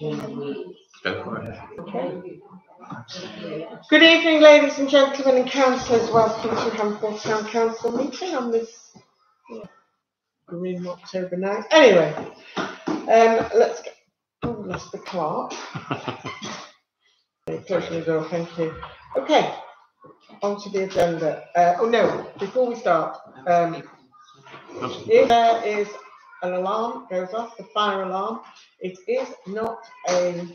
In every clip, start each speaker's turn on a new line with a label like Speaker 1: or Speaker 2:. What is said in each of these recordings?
Speaker 1: Go for it.
Speaker 2: Okay. Good evening, ladies and gentlemen and councillors. Welcome to Hamport Town Council meeting on this green October night. Anyway, let's get. Oh, lost the clock. Closing the door, thank you. Okay, on to the agenda. Oh no, before we start, if there is an alarm goes off, the fire alarm, it is not a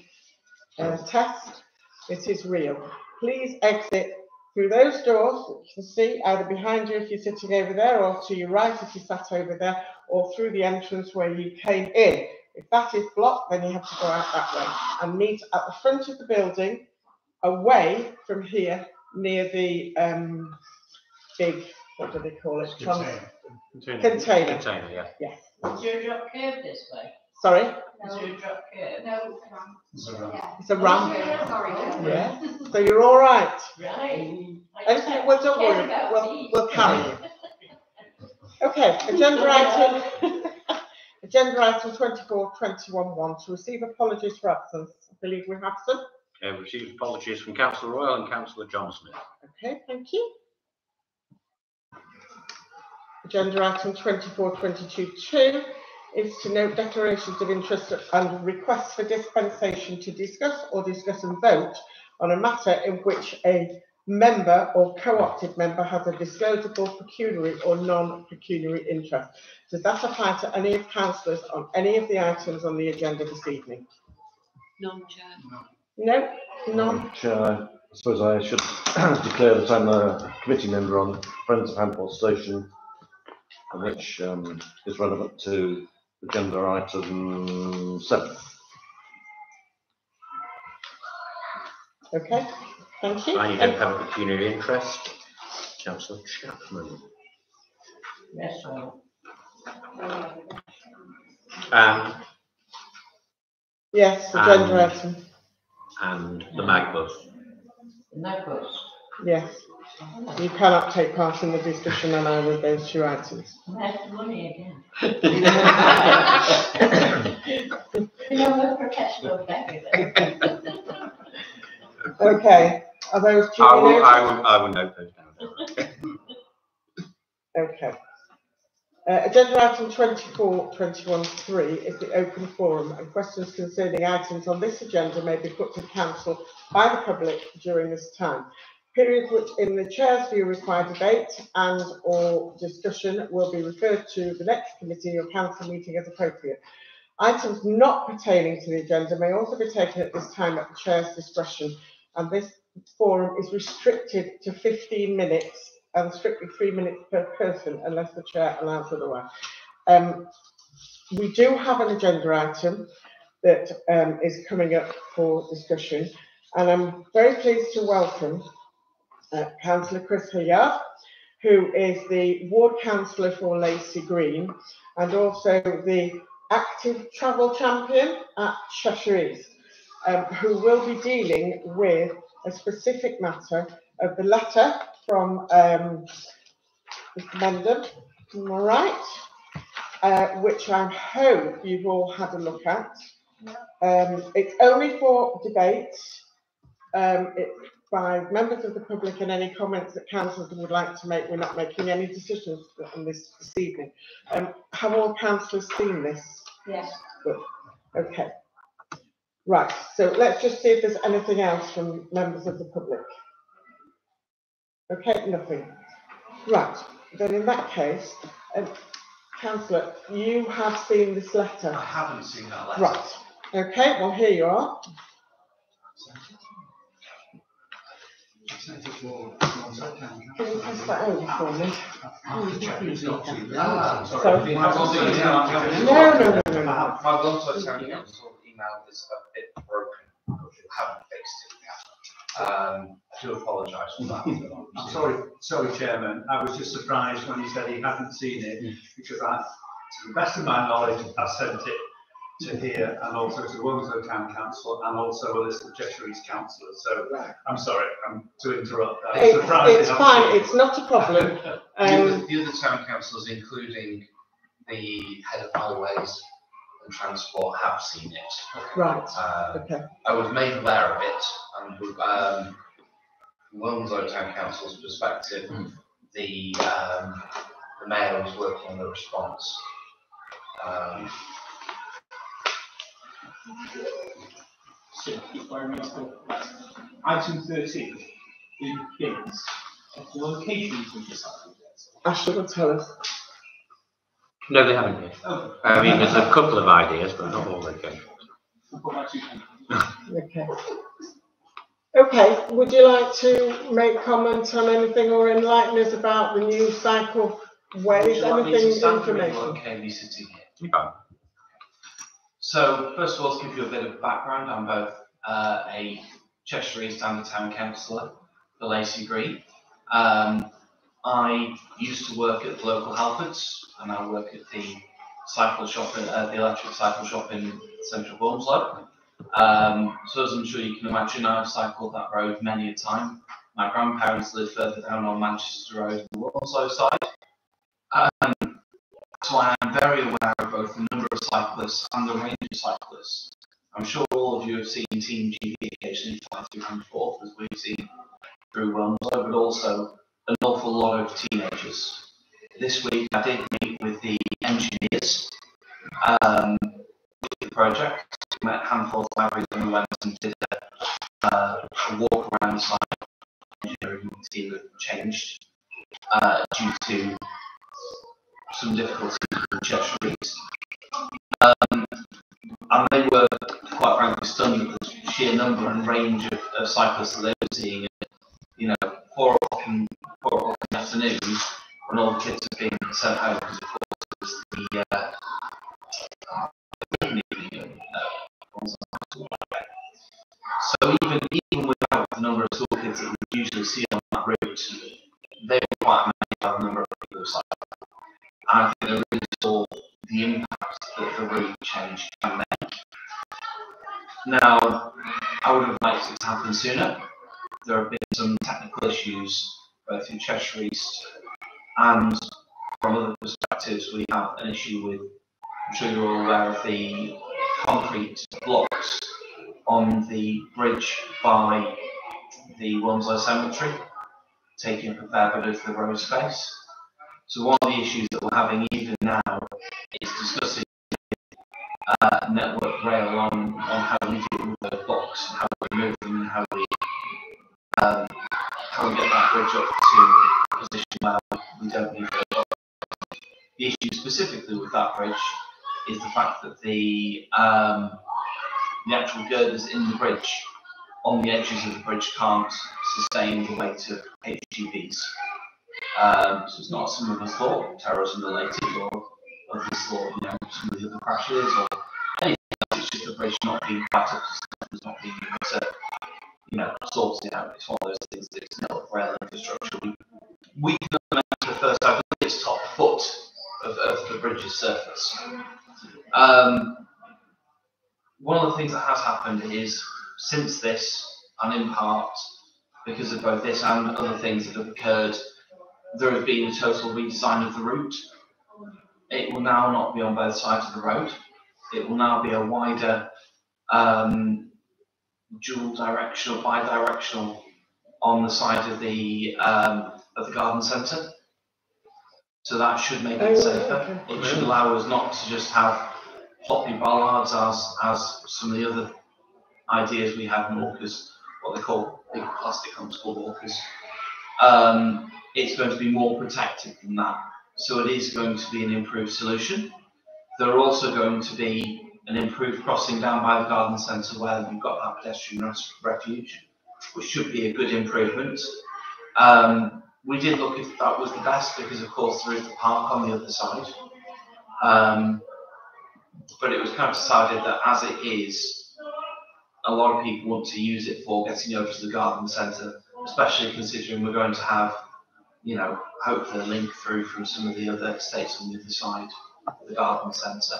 Speaker 2: test, it is real. Please exit through those doors that you can see, either behind you if you're sitting over there, or to your right if you sat over there, or through the entrance where you came in. If that is blocked, then you have to go out that way and meet at the front of the building, away from here, near the big, what do they call it? Container.
Speaker 1: Container, yeah.
Speaker 2: Yes.
Speaker 3: Is your drop curve this way?
Speaker 2: Sorry?
Speaker 3: Is your drop curve?
Speaker 4: No,
Speaker 2: it's a ramp.
Speaker 4: Sorry.
Speaker 2: Yeah. So you're all right.
Speaker 3: Right.
Speaker 2: Anything? Well, don't worry. We'll carry you. Okay. Agenda item 24.21.1 to receive apologies for absence. I believe we have some.
Speaker 1: Received apologies from Councillor Royal and Councillor John Smith.
Speaker 2: Okay, thank you. Agenda item 24.22.2 is to note declarations of interest and requests for dispensation to discuss and vote on a matter in which a member or co-opted member has a disclosable pecuniary or non-pecuniary interest. Does that apply to any of councillors on any of the items on the agenda this evening?
Speaker 3: None, Chair.
Speaker 2: No, none.
Speaker 5: Chair, I suppose I should declare that I'm a committee member on Friends of Hamport Station, which is relevant to agenda item 7.
Speaker 2: Okay, thank you.
Speaker 1: And you don't have a pecuniary interest, Councillor Chapman.
Speaker 3: Yes, sir.
Speaker 2: Yes, agenda item.
Speaker 1: And the mag bus.
Speaker 3: No bus.
Speaker 2: Yes. You cannot take part in the discussion on either of those two items.
Speaker 3: That's money again. You know, no protection of everything.
Speaker 2: Okay. Are those two?
Speaker 1: I will note those down.
Speaker 2: Okay. Agenda item 24.21.3 is the open forum, and questions concerning items on this agenda may be put to the council by the public during this time. Periods which, in the chair's view, require debate and or discussion will be referred to the next committee or council meeting as appropriate. Items not pertaining to the agenda may also be taken at this time at the chair's discretion, and this forum is restricted to 15 minutes and strictly 3 minutes per person unless the chair allows otherwise. We do have an agenda item that is coming up for discussion, and I'm very pleased to welcome Councillor Chris Hilliard, who is the Ward Councillor for Lacey Green and also the active travel champion at Cheshire East, who will be dealing with a specific matter of the letter from Mr. Mendon, all right, which I hope you've all had a look at. It's only for debate. It's by members of the public, and any comments that councillors would like to make. We're not making any decisions on this evening. Have all councillors seen this?
Speaker 3: Yes.
Speaker 2: Good. Okay. Right. So let's just see if there's anything else from members of the public. Okay, nothing. Right. Then in that case, councillor, you have seen this letter.
Speaker 6: I haven't seen that letter.
Speaker 2: Right. Okay. Well, here you are. Can you pass that over for me?
Speaker 6: Sorry.
Speaker 2: No.
Speaker 6: My Longsight Town Council email is a bit broken. We haven't fixed it yet. I do apologise for that.
Speaker 7: Sorry, Chairman. I was just surprised when he said he hadn't seen it, because to the best of my knowledge, I sent it to here and also to the Wilmslow Town Council and also a list of Cheshire East councillors. So I'm sorry to interrupt.
Speaker 2: It's fine. It's not a problem.
Speaker 6: The other town councillors, including the head of highways, and Transport have seen it.
Speaker 2: Right,
Speaker 6: Um,
Speaker 2: okay,
Speaker 6: I was made aware of it, and from Wilmslow Town Council's perspective, the mayor was working on the response.
Speaker 4: So, if I may go back. Item 13, the bids of locations of the cycle decks.
Speaker 2: Ashley will tell us.
Speaker 1: No, they haven't yet.
Speaker 4: Oh,
Speaker 1: I mean, there's a couple of ideas, but not all okay.
Speaker 4: I'll put my 2 pence.
Speaker 2: Okay. Okay, would you like to make comment on anything or enlighten us about the new cycle ways,
Speaker 6: Would you like me to
Speaker 2: anything,
Speaker 6: stand for me,
Speaker 2: information?
Speaker 6: okay, be sitting here?
Speaker 1: You can't.
Speaker 6: So, first of all, to give you a bit of background, I'm both a Cheshire East and a town councillor for Lacey Green. I used to work at the local Halfords, and I work at the cycle shop, the electric cycle shop in central Wilmslow. So as I'm sure you can imagine, I've cycled that road many a time. My grandparents live further down on Manchester Road, the Wilmslow side. So I am very aware of both the number of cyclists and the range of cyclists. I'm sure all of you have seen Team GB occasionally fly through Hanforth, as we've seen through Wilmslow, but also an awful lot of teenagers. This week I did meet with the engineers with the project. We met Hanforth Library and we went and did a walk around the site. The engineering team had changed due to some difficulties with Cheshire East. And they were quite frankly stunned at the sheer number and range of cyclists that they were seeing. You know, 4 o'clock in the afternoon when all the kids have been sent home because of course it was so even without the number of school kids that we usually see on that route, they were quite amazed by the number of people who cycled. And I think they really saw the impact that the route change can make. Now, I would have liked it to happen sooner. There have been some technical issues both in Cheshire East and from other perspectives. We have an issue with, I'm sure you're all aware of the concrete blocks on the bridge by the Wilmslow Cemetery, taking up a fair bit of the road space. So one of the issues that we're having even now is discussing Network Rail on how we deal with those blocks and how we remove them and how we get that bridge up to a position where we don't need those blocks. The issue specifically with that bridge is the fact that the actual girders in the bridge on the edges of the bridge can't sustain the weight of HGVs. So it's not some of us thought terrorism related or others thought, you know, some of the other crashes or anything else. It's just the bridge not being quite up to snuff, not being able to, you know, sort it out. It's one of those things that it's not rail infrastructure. We can the first, I believe it's top foot of the bridge's surface. One of the things that has happened is since this, and in part because of both this and other things that have occurred, there has been a total redesign of the route. It will now not be on both sides of the road. It will now be a wider dual directional, bi-directional on the side of the garden centre. So that should make it safer. Okay. It should allow us not to just have floppy bollards as some of the other ideas we have in walkers, what they call big plastic homeschool walkers. It's going to be more protected than that. So it is going to be an improved solution. There are also going to be an improved crossing down by the garden centre where you've got that pedestrian refuge, which should be a good improvement. We did look if that was the best because of course there is the park on the other side. But it was kind of decided that as it is, a lot of people want to use it for getting over to the garden centre, especially considering we're going to have, you know, hopefully a link through from some of the other estates on the other side of the garden centre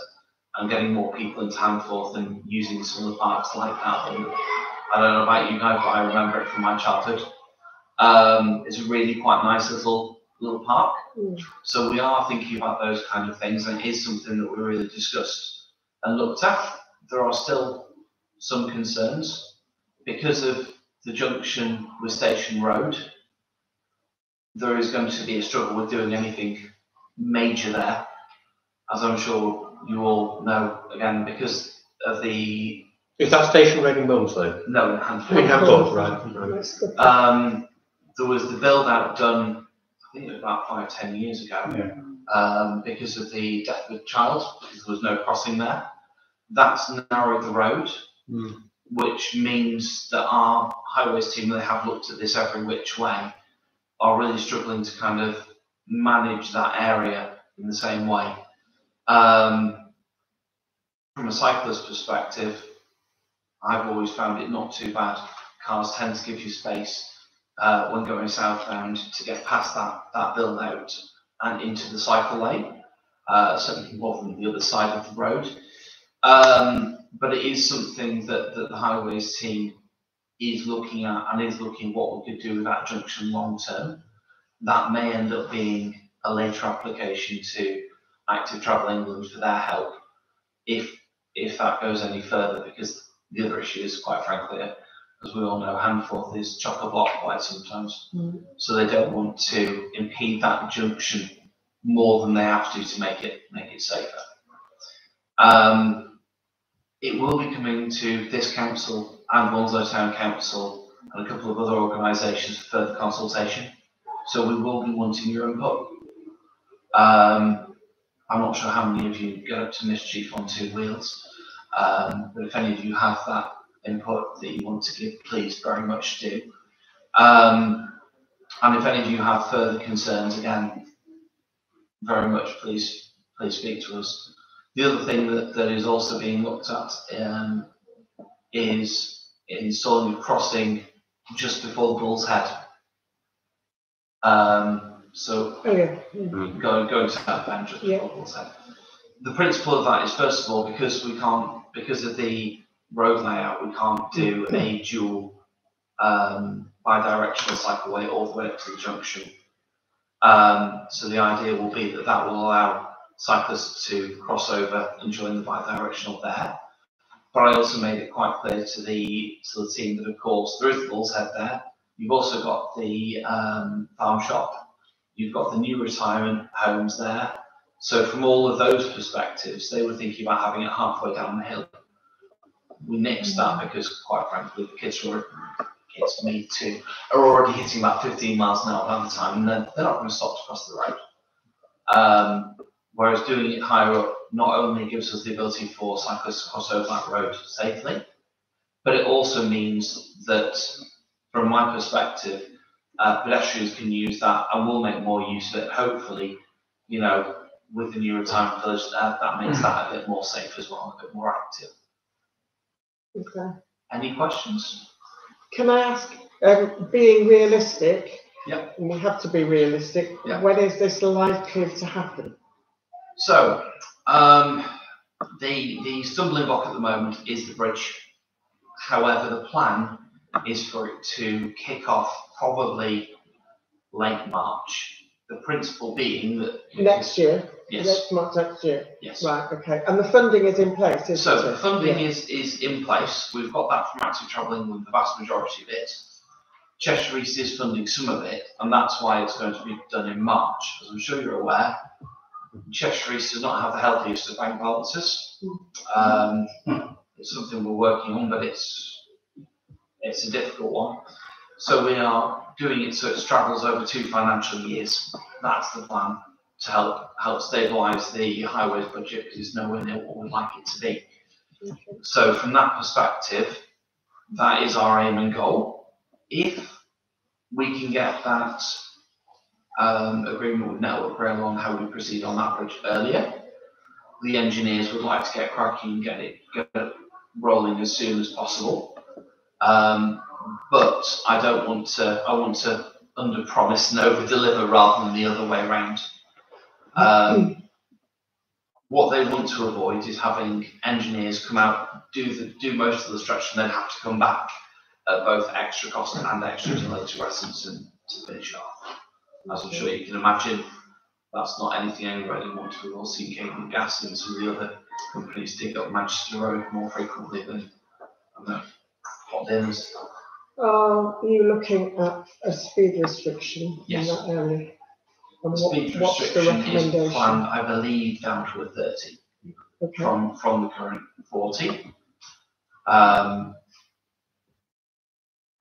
Speaker 6: and getting more people into Hanforth and using some of the parks like that. And I don't know about you guys, but I remember it from my childhood. It's a really quite nice little park. So we are thinking about those kind of things, and it is something that we really discussed and looked at. There are still some concerns because of the junction with Station Road. There is going to be a struggle with doing anything major there, as I'm sure you all know, again, because of the...
Speaker 1: Is that Station Road in Wilmslow?
Speaker 6: No, in Handford.
Speaker 1: In Handford, right.
Speaker 6: There was the build out done, I think it was about 5-10 years ago, because of the death of a child, because there was no crossing there. That's narrowed the road, which means that our highways team, they have looked at this every which way, are really struggling to kind of manage that area in the same way. From a cyclist perspective, I've always found it not too bad. Cars tend to give you space when going southbound to get past that build out and into the cycle lane, certainly more from the other side of the road. But it is something that the highways team is looking at, and is looking what we could do with that junction long term. That may end up being a later application to Active Travel England for their help, if that goes any further, because the other issue is, quite frankly, as we all know, Handforth is chock-a-block quite sometimes. So they don't want to impede that junction more than they have to make it safer. It will be coming to this council and Wilmslow Town Council and a couple of other organisations for further consultation. So we will be wanting your input. I'm not sure how many of you get up to Mischief on Two Wheels, but if any of you have that input that you want to give, please very much do. And if any of you have further concerns, again, very much please speak to us. The other thing that is also being looked at is installing a crossing just before the Bull's Head. Going southbound just before Bull's Head. The principle of that is, first of all, because of the road layout, we can't do a dual bi-directional cycleway all the way up to the junction. So the idea will be that will allow cyclists to cross over and join the bi-directional there. But I also made it quite clear to the team that, of course, there is the Bull's Head there. You've also got the farm shop. You've got the new retirement homes there. So from all of those perspectives, they were thinking about having it halfway down the hill. We nixed that because, quite frankly, the kids me too, are already hitting about 15 miles an hour by the time, and they're not going to stop to cross the road. Whereas doing it higher up not only gives us the ability for cyclists to cross over that road safely, but it also means that, from my perspective, pedestrians can use that and will make more use of it. Hopefully, with the new retirement village, that makes that a bit more safe as well, a bit more active.
Speaker 2: Okay.
Speaker 6: Any questions?
Speaker 2: Can I ask, being realistic,
Speaker 6: and
Speaker 2: we have to be realistic, when is this likely to happen?
Speaker 6: So, the stumbling block at the moment is the bridge. However, the plan is for it to kick off probably late March. The principle being that...
Speaker 2: Next year?
Speaker 6: Yes.
Speaker 2: March next year?
Speaker 6: Yes.
Speaker 2: Right, okay. And the funding is in place, isn't it?
Speaker 6: So the funding is in place. We've got that from Active Travel England, the vast majority of it. Cheshire East is funding some of it, and that's why it's going to be done in March. As I'm sure you're aware, Cheshire East does not have the healthiest of bank balances. It's something we're working on, but it's a difficult one. So we are doing it so it straddles over 2 financial years. That's the plan, to help stabilise the highways budget, because it's nowhere near what we'd like it to be. Okay. So from that perspective, that is our aim and goal. If we can get that agreement with Network Rail on how we proceed on that bridge earlier, the engineers would like to get cracking and get it rolling as soon as possible. But I want to under-promise and over-deliver rather than the other way around. What they want to avoid is having engineers come out, do most of the stretch, and then have to come back at both extra cost and extra delay to residents and to finish off. As I'm sure you can imagine, that's not anything anybody wants. We've all seen cable and gas and some of the other companies dig up Manchester Road more frequently than hot dinners.
Speaker 2: Are you looking at a speed restriction in
Speaker 6: Yes.
Speaker 2: that area? And
Speaker 6: The speed
Speaker 2: what's the
Speaker 6: restriction is
Speaker 2: recommendation?
Speaker 6: planned, I believe, down to a 30
Speaker 2: Okay.
Speaker 6: from the current 40.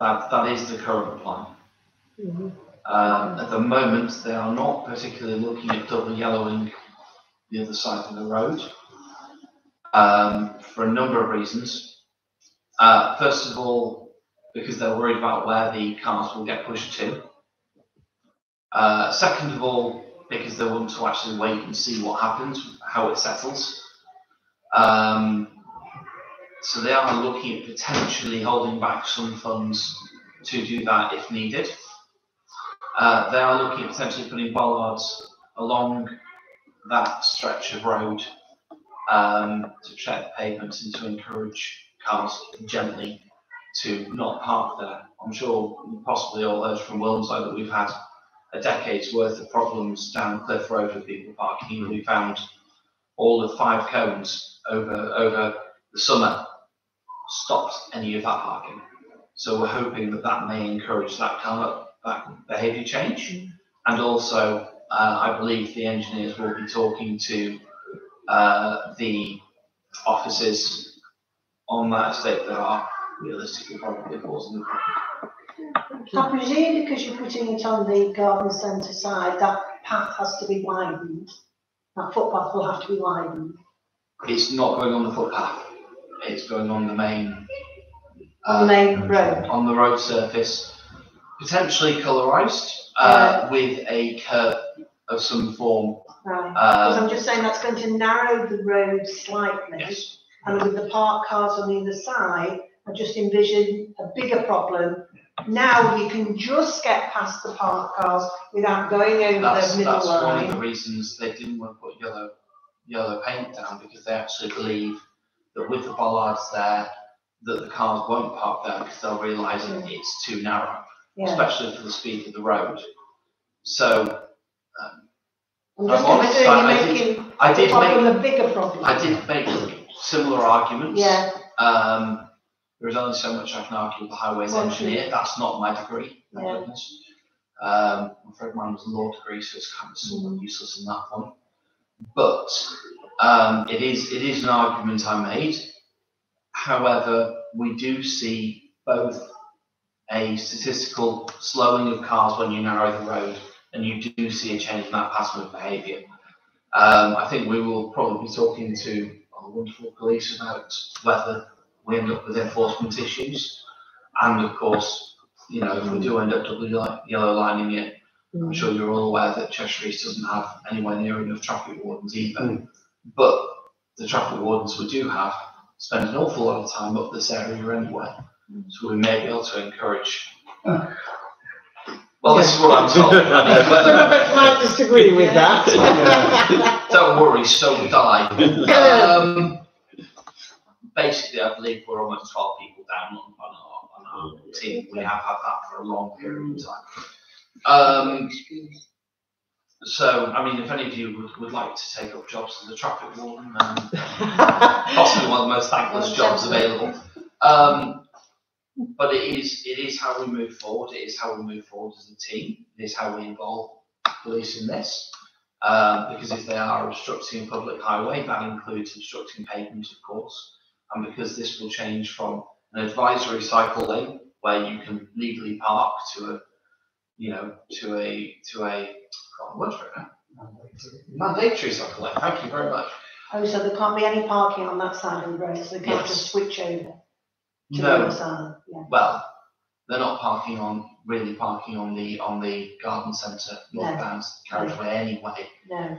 Speaker 6: That is the current plan.
Speaker 2: Mhm.
Speaker 6: At the moment, they are not particularly looking at double yellowing the other side of the road for a number of reasons. First of all, because they're worried about where the cars will get pushed to. Second of all, because they want to actually wait and see what happens, how it settles. So they are looking at potentially holding back some funds to do that if needed. They are looking at potentially putting bollards along that stretch of road to protect the pavements and to encourage cars gently to not park there. I'm sure you possibly all heard from Wilmslow that we've had a decade's worth of problems down Cliff Road with people parking. We found all of 5 cones over the summer stopped any of that parking. So we're hoping that that may encourage that behaviour change. And also, I believe the engineers will be talking to the offices on that estate that are realistically probably causing the problem.
Speaker 3: I presume because you're putting it on the garden centre side, that path has to be widened. That footpath will have to be widened.
Speaker 6: It's not going on the footpath. It's going on the main.
Speaker 3: On the main road.
Speaker 6: On the road surface, potentially colourised with a curb of some form.
Speaker 3: Right. Because I'm just saying that's going to narrow the road slightly.
Speaker 6: Yes.
Speaker 3: And with the parked cars on the other side, I just envision a bigger problem. Now you can just get past the parked cars without going over the middle
Speaker 6: that's
Speaker 3: line.
Speaker 6: one of the reasons they didn't want to put yellow paint down, because they actually believe that with the bollards there, that the cars won't park there because they'll realise that it's too narrow, especially for the speed of the road. So,
Speaker 3: I'm just considering making the problem a bigger problem.
Speaker 6: I did make similar arguments.
Speaker 3: Yeah.
Speaker 6: There is only so much I can argue with the highways engineer. That's not my degree, thank goodness. I'm afraid mine was a law degree, so it's kind of somewhat useless in that one. But it is an argument I made. However, we do see both a statistical slowing of cars when you narrow the road, and you do see a change in that pattern of behaviour. I think we will probably be talking to our wonderful police about whether we end up with enforcement issues. And of course, you know, if we do end up yellow lining it, I'm sure you're all aware that Cheshire East doesn't have anywhere near enough traffic wardens either. But the traffic wardens we do have spend an awful lot of time up this area anyway. So we may be able to encourage. Well, this is what I'm told.
Speaker 2: I might disagree with that.
Speaker 6: Don't worry, so would I. Basically, I believe we're almost 12 people down on our team. We have had that for a long period of time. So, I mean, if any of you would like to take up jobs as a traffic warden, possibly one of the most thankless jobs available. But it is how we move forward. It is how we move forward as a team. It is how we involve police in this. Because if they are obstructing a public highway, that includes obstructing pavement, of course. And because this will change from an advisory cycle lane where you can legally park to a mandatory cycle lane. Thank you very much.
Speaker 3: Oh, so there can't be any parking on that side of the road, so they can't just switch over to the other side. Yeah.
Speaker 6: Well, they're not really parking on the garden centre northbound carriageway anyway.
Speaker 3: No.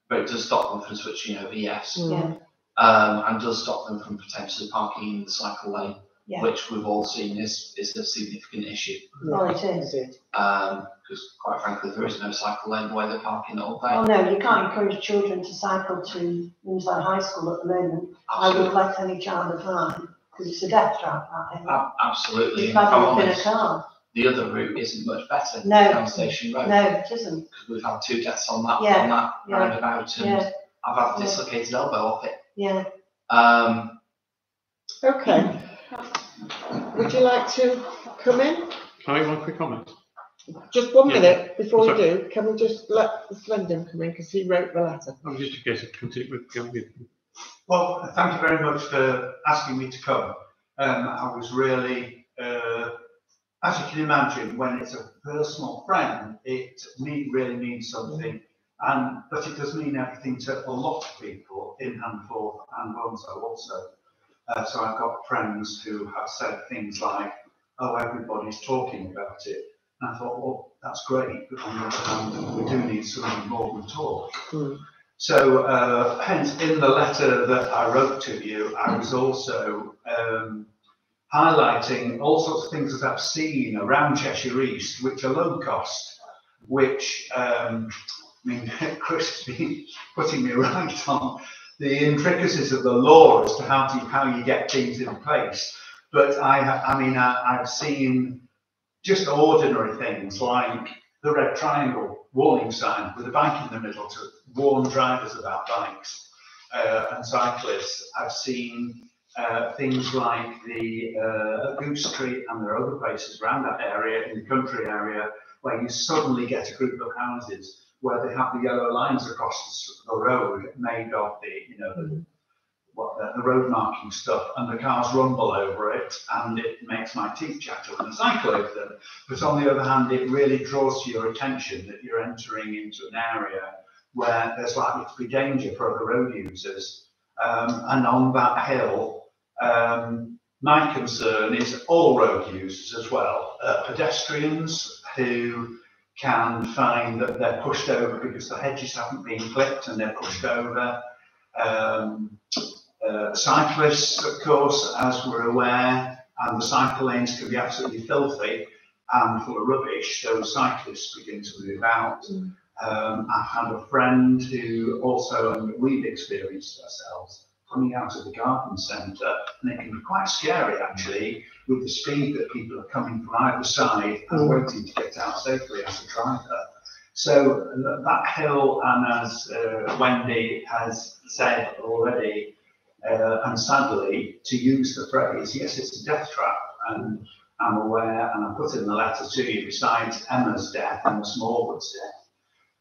Speaker 6: But it does stop them from switching over, yes.
Speaker 3: Yeah.
Speaker 6: And does stop them from potentially parking in the cycle lane, which we've all seen is a significant issue.
Speaker 3: Well, it is.
Speaker 6: Because quite frankly, there is no cycle lane the way they're parking all day.
Speaker 3: Oh no, you can't encourage children to cycle to Winslow High School at the moment.
Speaker 6: Absolutely.
Speaker 3: I wouldn't let any child of mine, because it's a death trap, that.
Speaker 6: Absolutely.
Speaker 3: You've had it in a car.
Speaker 6: The other route isn't much better.
Speaker 3: No.
Speaker 6: Down Station Road.
Speaker 3: No, it isn't.
Speaker 6: Because we've had 2 deaths on that roundabout, and I've had a dislocated elbow off it.
Speaker 3: Yeah.
Speaker 2: Okay. Would you like to come in?
Speaker 8: Can I make one quick comment?
Speaker 2: Just 1
Speaker 8: Yeah.
Speaker 2: minute before you
Speaker 8: Sorry.
Speaker 2: do, can we just let the Slendon come in because he wrote the letter?
Speaker 8: I was just in case of continue with.
Speaker 7: Well, thank you very much for asking me to come. I was really, as you can imagine, when it's a personal friend, it really means something. But it does mean everything to a lot of people in Handforth and Onslow also. So I've got friends who have said things like, "Oh, everybody's talking about it." And I thought, well, that's great, but on the other hand, we do need something more than talk. So, hence, in the letter that I wrote to you, I was also highlighting all sorts of things that I've seen around Cheshire East, which are low cost, which, I mean, Chris has been putting me right on the intricacies of the law as to how you get things in place. But I've seen just ordinary things like the red triangle warning sign with a bike in the middle to warn drivers about bikes and cyclists. I've seen things like the Goose Street, and there are other places around that area, in the country area, where you suddenly get a group of houses where they have the yellow lines across the road made of the road marking stuff, and the cars rumble over it, and it makes my teeth chatter when I cycle over them. But on the other hand, it really draws to your attention that you're entering into an area where there's likely to be danger for other road users. And on that hill, my concern is all road users as well. Pedestrians who can find that they're pushed over because the hedges haven't been clipped and they're pushed over. Cyclists, of course, as we're aware, and the cycle lanes can be absolutely filthy and full of rubbish, so cyclists begin to move out. I've had a friend who also, and we've experienced ourselves, coming out of the garden centre, and it can be quite scary actually, with the speed that people are coming from either side and waiting to get out safely as a driver. So that hill, and as Wendy has said already, and sadly, to use the phrase, yes, it's a death trap, and I'm aware, and I put in the letter to you, besides Emma's death and the Smallwood's death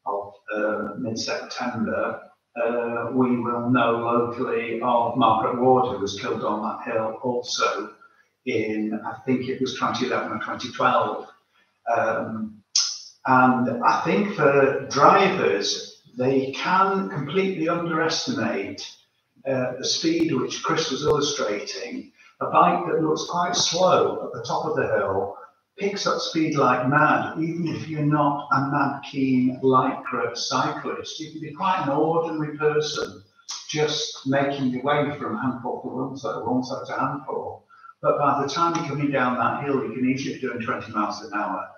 Speaker 7: of mid-September, we will know locally of Margaret Ward, who was killed on that hill also in, I think it was 2011 or 2012. And I think for drivers, they can completely underestimate the speed which Chris was illustrating. A bike that looks quite slow at the top of the hill picks up speed like mad, even if you're not a mad keen lycra cyclist. You can be quite an ordinary person just making your way from Handforth to Onslow to Handforth. But by the time you're coming down that hill, you can easily be doing 20 miles an hour.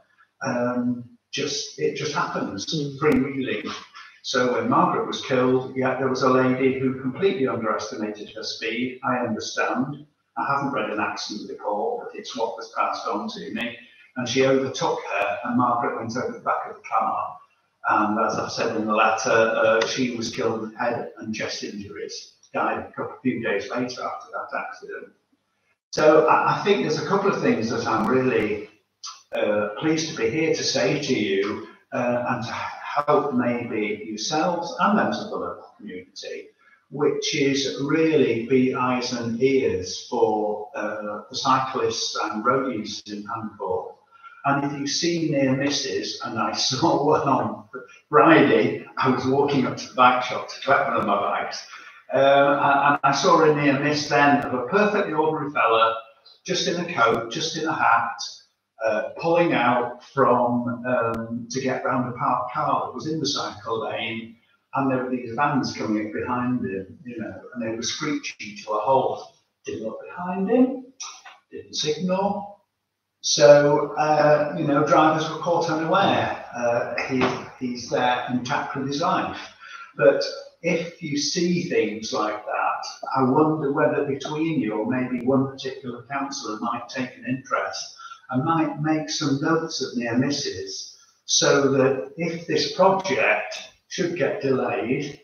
Speaker 7: It just happens, freewheeling. So when Margaret was killed, yeah, there was a lady who completely underestimated her speed. I understand. I haven't read an accident report, but it's what was passed on to me. And she overtook her, and Margaret went over the back of the car. And as I've said in the letter, she was killed with head and chest injuries, died a few days later after that accident. So I think there's a couple of things that I'm really pleased to be here to say to you, and to help maybe yourselves and members of the local community, which is really be eyes and ears for the cyclists and road users in Handforth. And if you see near misses, and I saw one on Friday, I was walking up to the bike shop to collect one of my bikes, and I saw a near miss then of a perfectly ordinary fella, just in a coat, just in a hat, pulling out from to get round a parked car that was in the cycle lane, and there were these vans coming up behind him, and they were screeching to a halt. Didn't look behind him, didn't signal. So, drivers were caught unaware. He's there intact with his life. But if you see things like that, I wonder whether between you, or maybe one particular councillor might take an interest and might make some notes of near misses, so that if this project should get delayed,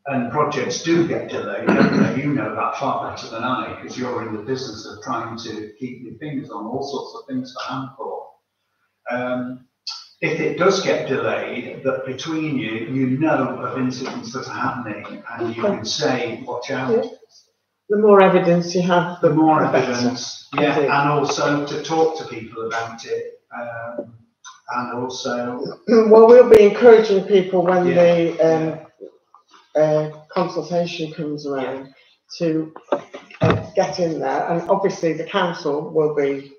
Speaker 7: and projects do get delayed, don't they? You know that far better than I, because you're in the business of trying to keep your fingers on all sorts of things for Amcor. If it does get delayed, that between you, you know of incidents that are happening, and you can say, watch out.
Speaker 2: The more evidence you have,
Speaker 7: The more
Speaker 2: better.
Speaker 7: evidence, yeah, and also to talk to people about it, and also.
Speaker 2: Well, we'll be encouraging people when the consultation comes around to get in there, and obviously the council will be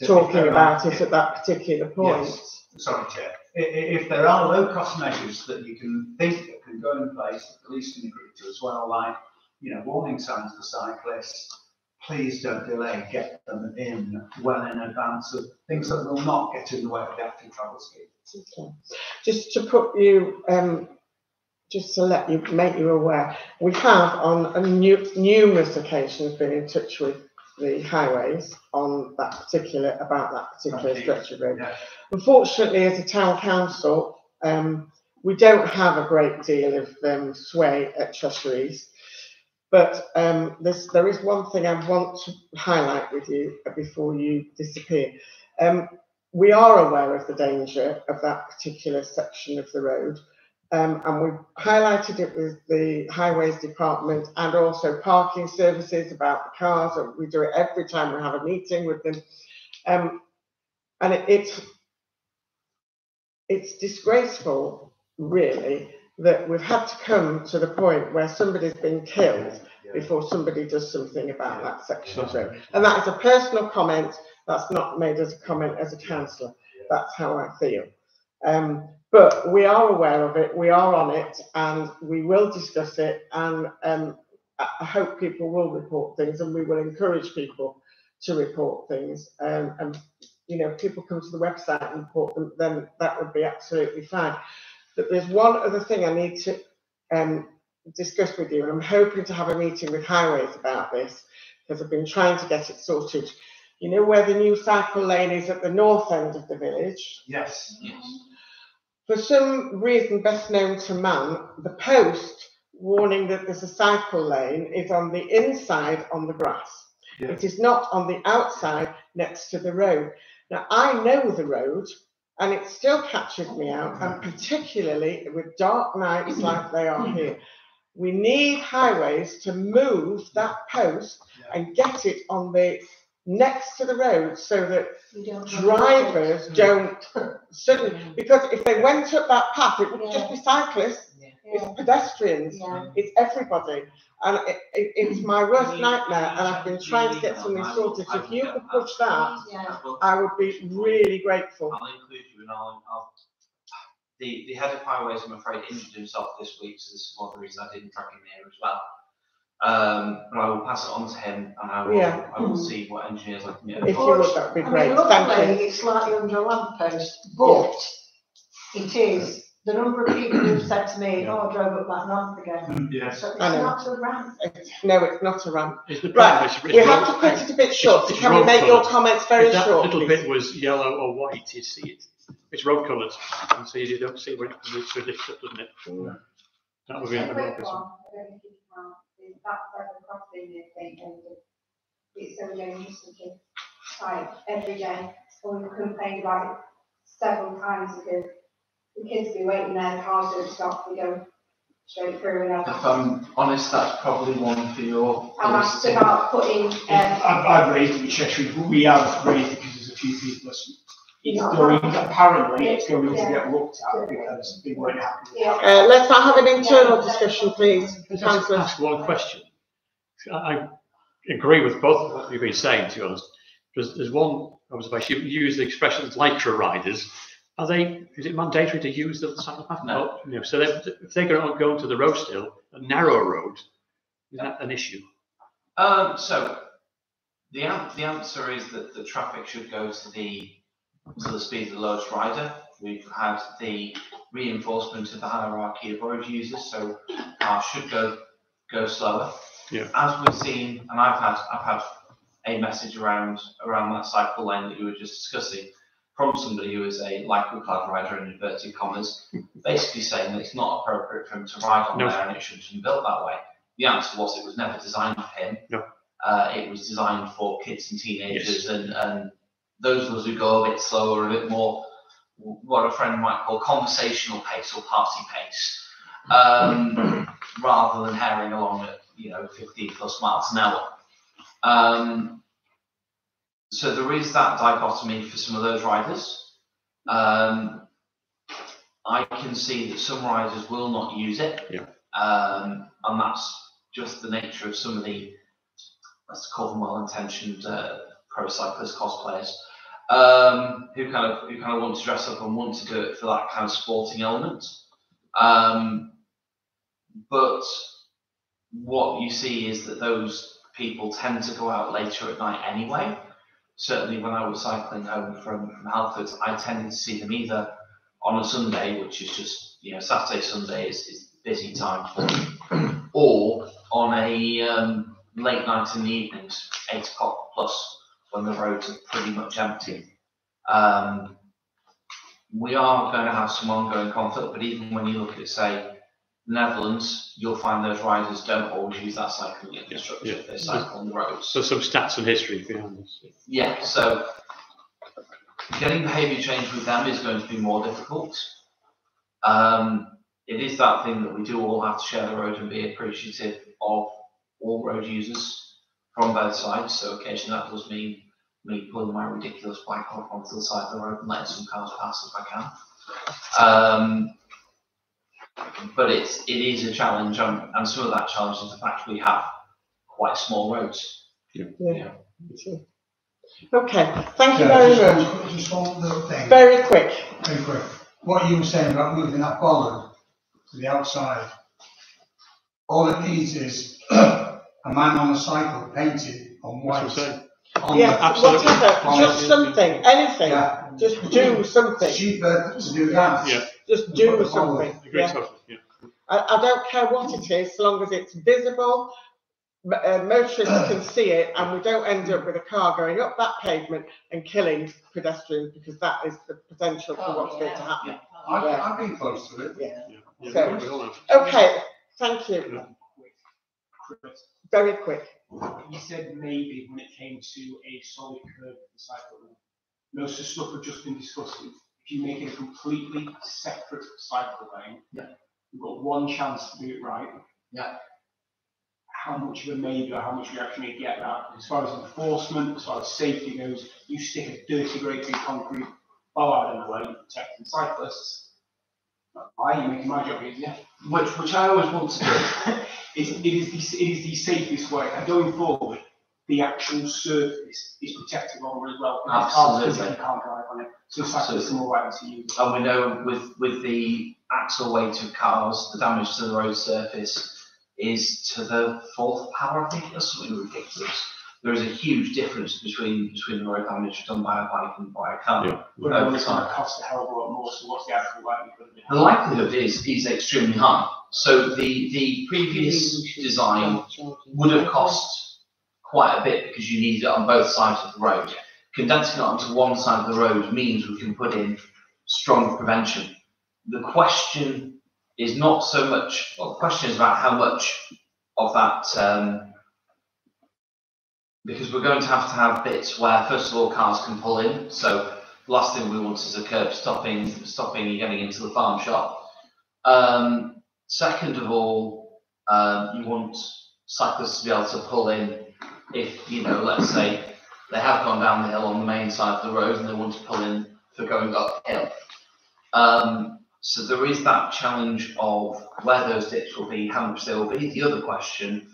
Speaker 2: talking about it at that particular point.
Speaker 7: Yes. Sorry, Chair. If there are low-cost measures that you can think that can go in place, the police can agree to as well, like, you know, warning signs for cyclists, please don't delay, get them in well in advance of things that will not get in the way of the active travel scheme.
Speaker 2: Okay. Just to put you, just to let you, make you aware, we have on numerous occasions been in touch with the highways on that particular, about that particular stretch of road. Unfortunately, as a town council, we don't have a great deal of sway at Cheshire East, but there is one thing I want to highlight with you before you disappear. We are aware of the danger of that particular section of the road, and we've highlighted it with the Highways Department and also parking services about the cars, and we do it every time we have a meeting with them. And it's disgraceful, really, that we've had to come to the point where somebody's been killed before somebody does something about that section of road. And that is a personal comment. That's not made as a comment as a councillor. That's how I feel. But we are aware of it, we are on it, and we will discuss it, and I hope people will report things, and we will encourage people to report things. And you know, if people come to the website and report them, then that would be absolutely fine. But there's one other thing I need to discuss with you, and I'm hoping to have a meeting with Highways about this, because I've been trying to get it sorted. You know where the new cycle lane is at the north end of the village?
Speaker 7: Yes.
Speaker 2: For some reason best known to man, the post warning that there's a cycle lane is on the inside on the grass. Yeah. It is not on the outside next to the road. Now, I know the road, and it still catches me out, and particularly with dark nights like they are here. We need Highways to move that post and get it on the next to the road, so that drivers don't suddenly, because if they went up that path, it would just be cyclists, it's pedestrians, it's everybody, and it's my worst nightmare, and I've been trying to get something sorted. So if you could push that, I would be really grateful.
Speaker 6: I'll include you, and the head of Highways, I'm afraid, injured himself this week, so this is one of the reasons I didn't track him here as well. But I will pass it on to him, and I will see what engineers I can get.
Speaker 2: If you would, that would be great. Thank you.
Speaker 3: It's slightly under a lamppost, but it is. The number of people who've said to me, "Oh, I drove up that ramp again."
Speaker 7: Yes.
Speaker 3: So it's not a ramp.
Speaker 2: No, it's not a ramp. Right, we have to cut it a bit short. So can we make your comments very short?
Speaker 8: That little bit was yellow or white. You see it. It's road colours, and so you don't see when it comes to lift up, doesn't it? That would be a quick one.
Speaker 9: That seven crossing is it's so dangerous to kids, like every day. And we complained about it several times because the kids be waiting there, the cars don't stop, we go straight through. And
Speaker 6: if I'm honest, that's probably one for your.
Speaker 9: I've asked about putting.
Speaker 4: I've raised it with Cheshire, but we have raised it because there's a few people apparently it's going to get looked at because they weren't happy with it.
Speaker 2: Let's not have an internal discussion, please.
Speaker 8: Just ask one question. I agree with both of what you've been saying, to be honest. There's one observation. You use the expressions Lycra riders. Is it mandatory to use the cycle path?
Speaker 6: No.
Speaker 8: No. So if they're going to go into the road still, a narrow road, is that an issue?
Speaker 6: So the answer is that the traffic should go to the speed of the lowest rider. We've had the reinforcement of the hierarchy of road users, so cars should go slower.
Speaker 8: Yeah.
Speaker 6: As we've seen, and I've had a message around that cycle lane that you were just discussing. from somebody who is a lycra-clad rider in inverted commas, basically saying that it's not appropriate for him to ride on
Speaker 8: No.
Speaker 6: there and it shouldn't have been built that way. The answer was it was never designed for him.
Speaker 8: No.
Speaker 6: It was designed for kids and teenagers,
Speaker 8: Yes.
Speaker 6: and those of us who go a bit slower, a bit more what a friend might call conversational pace or party pace, rather than herring along at 15 plus miles an hour. So there is that dichotomy for some of those riders. I can see that some riders will not use it, and that's just the nature of some of the, let's call them well-intentioned pro cyclist cosplayers, who kind of want to dress up and want to do it for that kind of sporting element. But what you see is that those people tend to go out later at night anyway. Certainly when I was cycling home from Halford, I tended to see them either on a Sunday, which is just, Saturday, Sunday is busy time for them, or on a late night in the evenings, 8 o'clock plus, when the roads are pretty much empty. We are going to have some ongoing conflict, but even when you look at, say, the Netherlands, you'll find those riders don't always use that cycling infrastructure if they cycle on the roads.
Speaker 8: So some stats and history behind this.
Speaker 6: Yeah, so getting behaviour change with them is going to be more difficult. It is that thing that we do all have to share the road and be appreciative of all road users from both sides. So occasionally that does mean me pulling my ridiculous bike off onto the side of the road and letting some cars pass if I can. But it is a challenge, and some of that challenge is the fact we have quite small roads.
Speaker 2: Yeah. Okay, thank you very much.
Speaker 10: Just one little thing.
Speaker 2: Very quick.
Speaker 10: Very quick. What you were saying about moving that bollard to the outside, all it needs is a man on a cycle painted on white.
Speaker 2: Yeah, whatever, just something, anything, just do something.
Speaker 10: Cheaper to do that.
Speaker 8: Yeah.
Speaker 2: Just do something.
Speaker 8: Yeah.
Speaker 2: I don't care what it is, so long as it's visible, motorists can see it, and we don't end up with a car going up that pavement and killing pedestrians, because that is the potential for what's going to happen.
Speaker 10: I've been close to it.
Speaker 2: Yeah. So, okay, thank you. Very quick.
Speaker 4: You said maybe when it came to a solid curb for the cycle lane. Most of the stuff we've just been discussing, if you make it a completely separate cycle lane, you've got one chance to do it right.
Speaker 6: Yeah.
Speaker 4: How much of a maybe, or how much you actually get that? As far as enforcement, as far as safety goes, you stick a dirty, great big concrete bollard in the lane protecting cyclists. Why are you making my job easier?
Speaker 6: Which I always want to do.
Speaker 4: It is the safest way, and going forward, the actual surface is protected on really well.
Speaker 6: Absolutely.
Speaker 4: You can't drive on it, so cyclists are more likely to use it.
Speaker 6: And we know with the axle weight of cars, the damage to the road surface is to the fourth power, I think, or something ridiculous. There is a huge difference between the road damage done by a bike and by a car.
Speaker 8: Yeah.
Speaker 4: But it's going to cost a hell of a lot more, so what's the actual likelihood of it?
Speaker 6: The likelihood is extremely high. So the previous design would have cost quite a bit because you need it on both sides of the road. Condensing it onto one side of the road means we can put in strong prevention. The question is not so much, well, the question is about how much of that, because we're going to have bits where, first of all, cars can pull in. So the last thing we want is a curb stopping you getting into the farm shop. Second of all, you want cyclists to be able to pull in if, let's say they have gone down the hill on the main side of the road and they want to pull in for going uphill. So there is that challenge of where those dips will be, how much they will be. The other question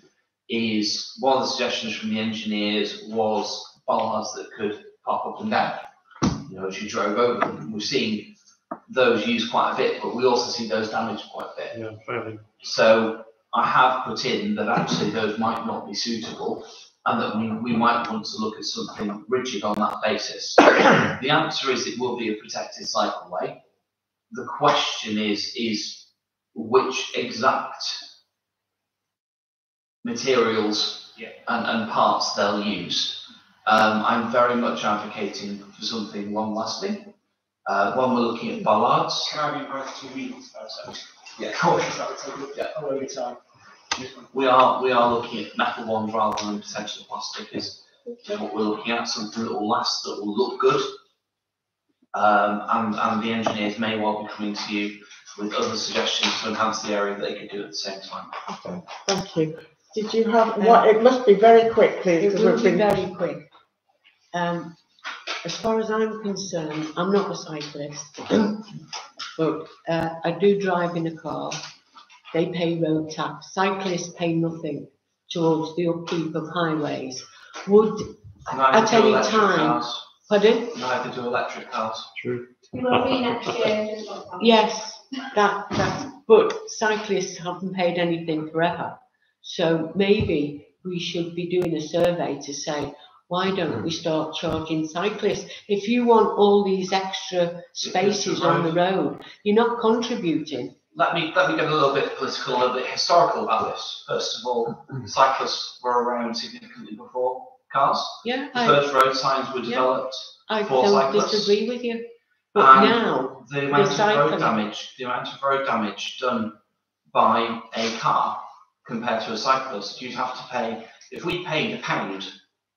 Speaker 6: is, one of the suggestions from the engineers was bollards that could pop up and down, as you drove over them. We've seen those used quite a bit, but we also see those damaged quite a bit.
Speaker 8: Yeah, fairly.
Speaker 6: So I have put in that actually those might not be suitable, and that we might want to look at something rigid on that basis. The answer is it will be a protected cycleway. The question is which exact materials and parts they'll use. I'm very much advocating for something long-lasting. One, we're looking at bollards.
Speaker 4: Can I be invited to meetings though, so?
Speaker 6: Yeah.
Speaker 4: Cautious that would take a load of time.
Speaker 6: We are looking at metal ones rather than potentially plastic is what we're looking at, something that will last, that will look good. And the engineers may well be coming to you with other suggestions to enhance the area that they could do at the same time.
Speaker 2: Okay, thank you. Did you have, what, it must be very quick, please.
Speaker 11: It
Speaker 2: because
Speaker 11: will
Speaker 2: we've
Speaker 11: be
Speaker 2: been-
Speaker 11: very quick. As far as I'm concerned, I'm not a cyclist, but I do drive in a car. They pay road tax. Cyclists pay nothing towards the upkeep of highways. Would,
Speaker 6: Neither
Speaker 11: at
Speaker 6: do
Speaker 11: any
Speaker 6: electric
Speaker 11: time,
Speaker 6: cars.
Speaker 11: pardon?
Speaker 6: Neither do electric cars.
Speaker 8: True.
Speaker 9: You will be next year, just like that.
Speaker 11: Yes, but cyclists haven't paid anything forever. So maybe we should be doing a survey to say, why don't we start charging cyclists? If you want all these extra spaces on the road, you're not contributing.
Speaker 6: Let me get a little bit political, a little bit historical about this. First of all, cyclists were around significantly before cars.
Speaker 11: Yeah,
Speaker 6: The first road signs were developed
Speaker 11: I
Speaker 6: for
Speaker 11: don't
Speaker 6: cyclists.
Speaker 11: disagree with you. But
Speaker 6: And
Speaker 11: now,
Speaker 6: the amount of
Speaker 11: cycling-
Speaker 6: the amount of road damage done by a car compared to a cyclist, you'd have to pay, if we paid £1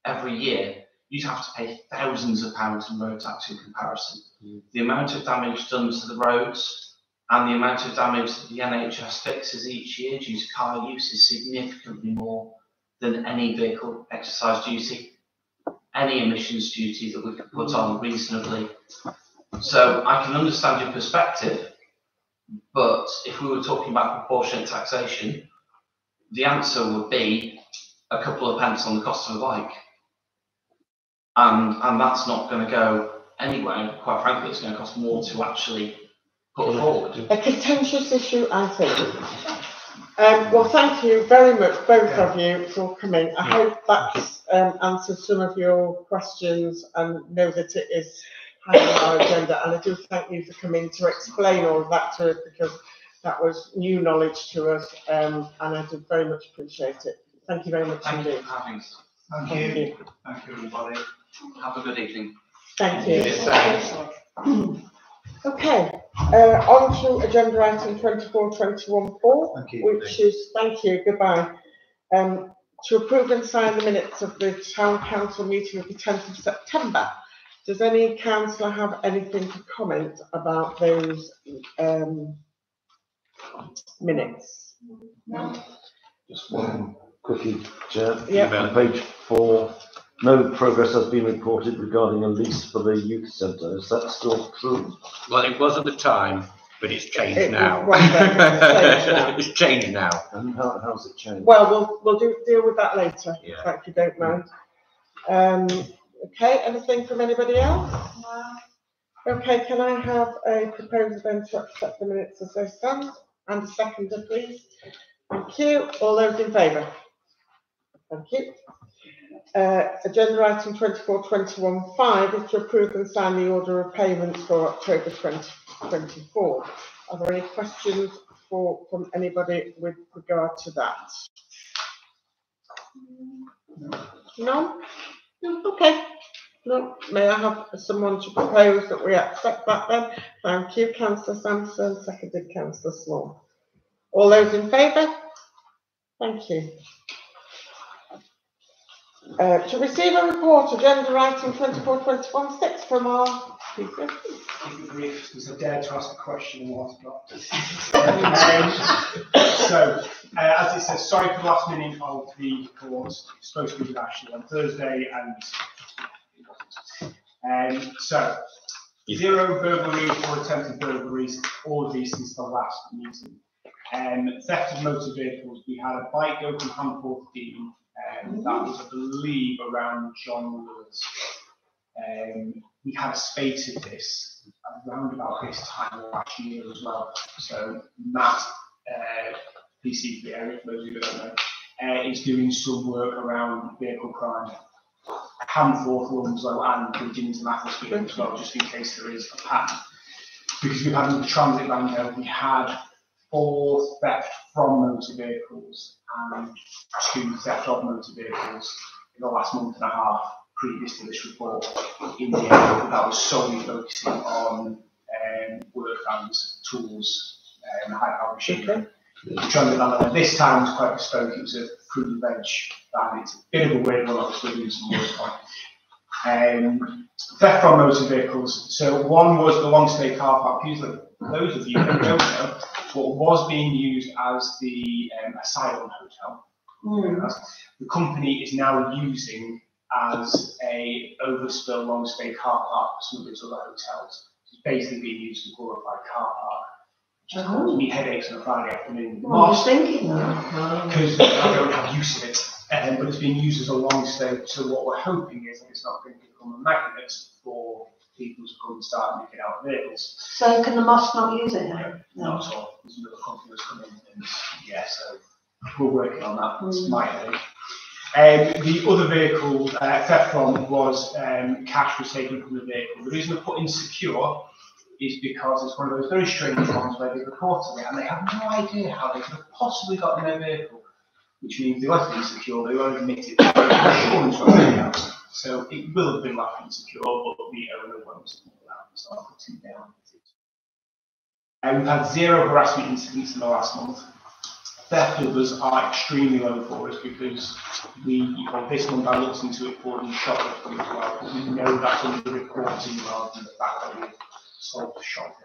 Speaker 6: every year, you'd have to pay thousands of pounds in road tax in comparison. The amount of damage done to the roads and the amount of damage that the NHS fixes each year due to car use is significantly more than any vehicle exercise duty, any emissions duty that we could put on reasonably. So I can understand your perspective, but if we were talking about proportionate taxation, the answer would be a couple of pence on the cost of a bike. And that's not going to go anywhere. Quite frankly, it's going to cost more to actually put forward.
Speaker 2: A contentious issue, I think. Well, thank you very much, both of you, for coming. I hope that's answered some of your questions and know that it is high on our agenda. And I do thank you for coming to explain all of that to us, because that was new knowledge to us, and I do very much appreciate it. Thank you very much
Speaker 6: Thank you
Speaker 2: indeed.
Speaker 6: for having us.
Speaker 7: Thank
Speaker 2: Thank
Speaker 7: you.
Speaker 2: you.
Speaker 7: Thank you, everybody.
Speaker 6: Have a good evening.
Speaker 2: Thank you.
Speaker 1: Yes,
Speaker 2: Okay, on to agenda item 24.21.4,
Speaker 7: Thank you.
Speaker 2: which is, thank you, goodbye. To approve and sign the minutes of the town council meeting of the 10th of September. Does any councillor have anything to comment about those minutes?
Speaker 5: Just one quickie, Chair.
Speaker 2: Yeah.
Speaker 5: On page 4, no progress has been reported regarding a lease for the youth centre. Is that still true?
Speaker 1: Well, it was at the time, but it's changed
Speaker 2: It
Speaker 1: now.
Speaker 2: was then, it's changed now.
Speaker 1: It's changed now.
Speaker 5: And how's it changed?
Speaker 2: Well, we'll deal with that later,
Speaker 1: Yeah.
Speaker 2: if you don't mind. Okay, anything from anybody else? Okay, can I have a proposal then to accept the minutes as they stand, and a seconder, please? Thank you. All those in favour? Thank you. Agenda item 24.21.5 is to approve and sign the order of payments for October 2024. Are there any questions from anybody with regard to that? No? No, okay. No, may I have someone to propose that we accept that then? Thank you, Councillor Sampson, seconded Councillor Small. All those in favour? Thank you. To receive a report, agenda item 24.21.6 from our speaker.
Speaker 4: Keep it brief, because I dared to ask a question and was blocked. As it says, sorry for the last minute of the report. It's supposed to be with Ashley on Thursday, and so 0 burglaries or attempted burglaries, all of these since the last meeting. Theft of motor vehicles, we had a bike go from Hanforth Dean, that was, I believe, around John Lewis. We had a spate of this around about this time last year as well. So Matt, PC for the area, for those of you that don't know, is doing some work around vehicle crime. Hanforth, Lumslow and Bridgington and Macclesfield as well, just in case there is a pattern. Because we've had another transit van there, we had 4 theft from motor vehicles and 2 theft of motor vehicles in the last month and a half. previous to this report in the area that was solely focusing on work vans, tools, high-power machinery. Which on the van this time was quite bespoke. It was a fruit and veg van. It's a bit of a weird one, obviously, with some words on. Theft from motor vehicles. So one was the long stay car park. Usually, for those of you that don't know, what was being used as the asylum hotel. The company is now using as a overspill long stay car park for some of these other hotels. It's basically being used as a glorified car park. Which caused me headaches on a Friday afternoon.
Speaker 3: What I was thinking that.
Speaker 4: Because I don't have use of it. But it's being used as a long stay. So what we're hoping is that it's not going to become a magnet for people to come and start making out vehicles.
Speaker 3: So can the mosque not use it now?
Speaker 4: Not at all. There's another company that's come in and yeah, so we're working on that. It's my headache. The other vehicle theft from was cash was taken from the vehicle. The reason we're putting secure is because it's one of those very strange ones where they reported it and they have no idea how they could have possibly got in their vehicle, which means they left it insecure, they won't admit it, insurance won't take out. So it will have been left insecure, but the owner won't allow it, so I'll put it down. We've had 0 harassment incidents in the last month. Theft numbers are extremely low for us because this month I looked into it for the shop as well, but we know that's under reporting rather than the fact that we've sold the shop.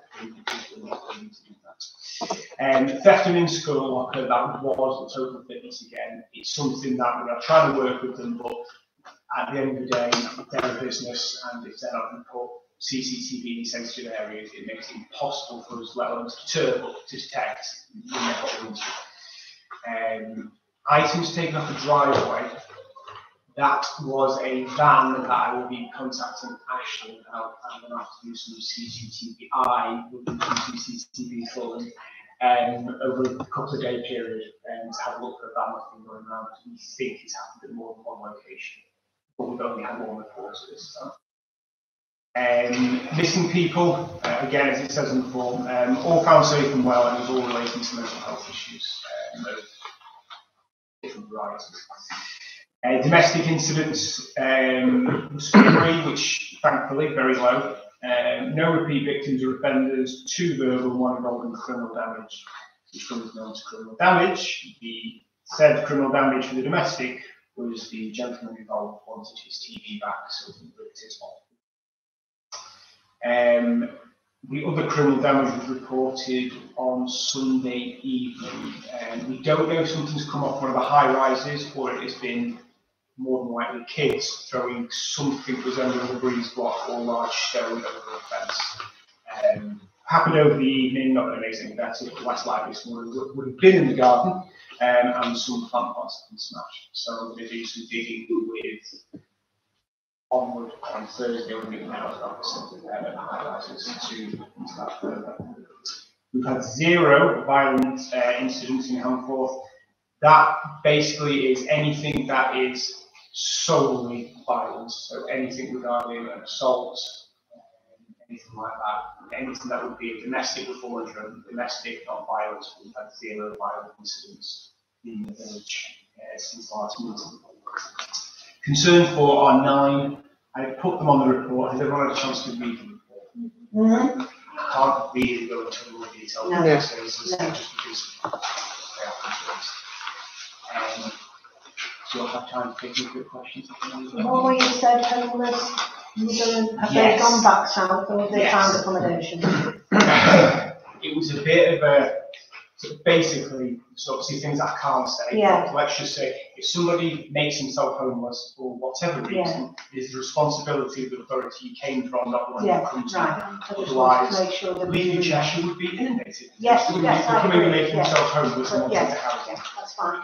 Speaker 4: Theft in school, that was a total fitness again. It's something that we are trying to work with them, but at the end of the day, they're a business, and if they're not going to put CCTV in sensitive areas, it makes it impossible for us, let alone to deter, but to detect. Items taken off the driveway. That was a van that I will be contacting Ashley about. I'm going to have to do some CCTV. I will do some CCTV for them over a couple of day period to have a look at that that's been going around. We think it's happened at more than one location, but we've only had one report at this time. Missing people, again, as it says in the form, all found safe and well, and it's all relating to mental health issues of different varieties. Domestic incidents, 3, which thankfully very low. No repeat victims or offenders, 2 verbal, 1 involving criminal damage, which comes down to criminal damage. The said criminal damage for the domestic was the gentleman involved wanted his TV back, so he ripped it off. The other criminal damage was reported on Sunday evening. We don't know if something's come off one of the high rises or it has been more than likely kids throwing something resembling a breeze block or large stone over a fence. Happened over the evening, not going to make it any better, but less likely someone would have been in the garden and some plant pots have been smashed. So I'm going to do some digging with Onward on Thursday, we're meeting now as well, at high rises to into that further. We've had 0 violent incidents in Hamforth. That basically is anything that is solely violence, so anything regarding assaults, anything like that, anything that would be a domestic refoulement, domestic not violence. We've had 0 violent incidents in the village since the last meeting. Concerns for are 9. I put them on the report. Has everyone had a chance to read the report? I can't really go into more detail on this, just because they are concerns. So you'll have time to take any quick questions.
Speaker 3: Well, you said homeless, have they gone back south or have they found accommodation?
Speaker 4: It was a bit of a, basically, so obviously things I can't say, but let's just say, if somebody makes himself homeless for whatever reason, it's the responsibility of the authority you came from, not the one you come to. Otherwise, Leafy Cheshire would be inundated.
Speaker 3: Yes,
Speaker 4: Somebody
Speaker 3: yes,
Speaker 4: would come in and
Speaker 3: agree,
Speaker 4: make himself homeless and want to housing.
Speaker 3: That's fine.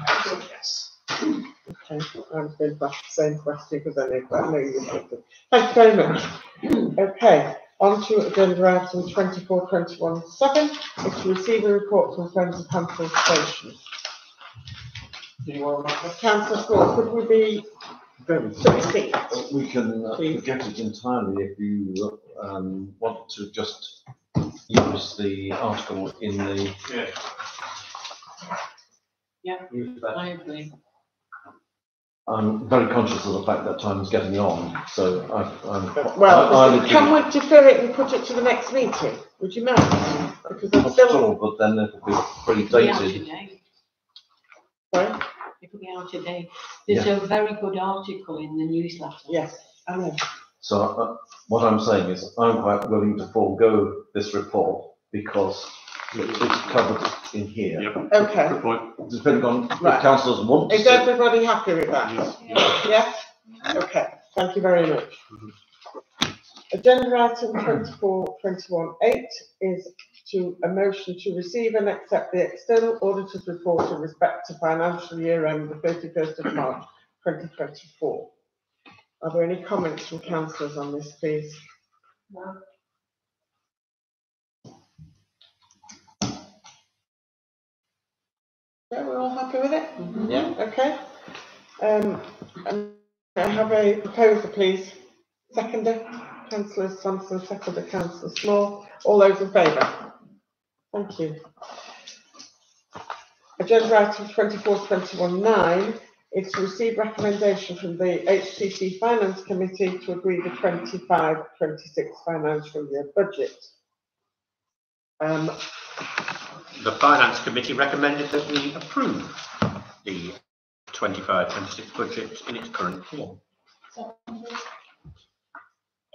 Speaker 4: Yes.
Speaker 2: Okay, I was going to ask the same question because I know you were. Thank you very much. Okay, on to agenda item 24.21.7, is to receive a report from Friends of Hamforth Station. Councillor Scott, could we be
Speaker 5: very
Speaker 2: succinct?
Speaker 5: We can forget it entirely if you want to just use the article in the.
Speaker 11: Yeah, I agree.
Speaker 5: I'm very conscious of the fact that time's getting on, so
Speaker 2: can we defer it and put it to the next meeting? Would you mind? Because I'm
Speaker 5: Not
Speaker 2: still.
Speaker 5: at all, but then it'll be
Speaker 11: It'll be out
Speaker 5: predated.
Speaker 11: today.
Speaker 2: Sorry?
Speaker 11: It'll be out today. There's a very good article in the newsletter.
Speaker 2: Yes, I know.
Speaker 5: So what I'm saying is I'm quite willing to forego this report because it's covered in here.
Speaker 8: Yep.
Speaker 2: Okay.
Speaker 8: Good point.
Speaker 5: Depending on
Speaker 2: Right.
Speaker 5: if councillors want
Speaker 2: Is
Speaker 5: to.
Speaker 2: everybody happy with that? Yeah? Okay, thank you very much. Agenda item 24.21.8 is a motion to receive and accept the external auditor's report in respect to financial year end the 31st of March 2024. Are there any comments from councillors on this, please?
Speaker 3: No.
Speaker 2: Yeah, we're all happy with it? Yeah, okay. And I have a proposer, please. Seconder, Councillor Sampson, seconder, Councillor Small. All those in favour? Thank you. Agenda item 24.21.9 is to receive recommendation from the HTC Finance Committee to agree the 25-26 financial year budget.
Speaker 1: The Finance Committee recommended that we approve the 25-26 budget in its current form.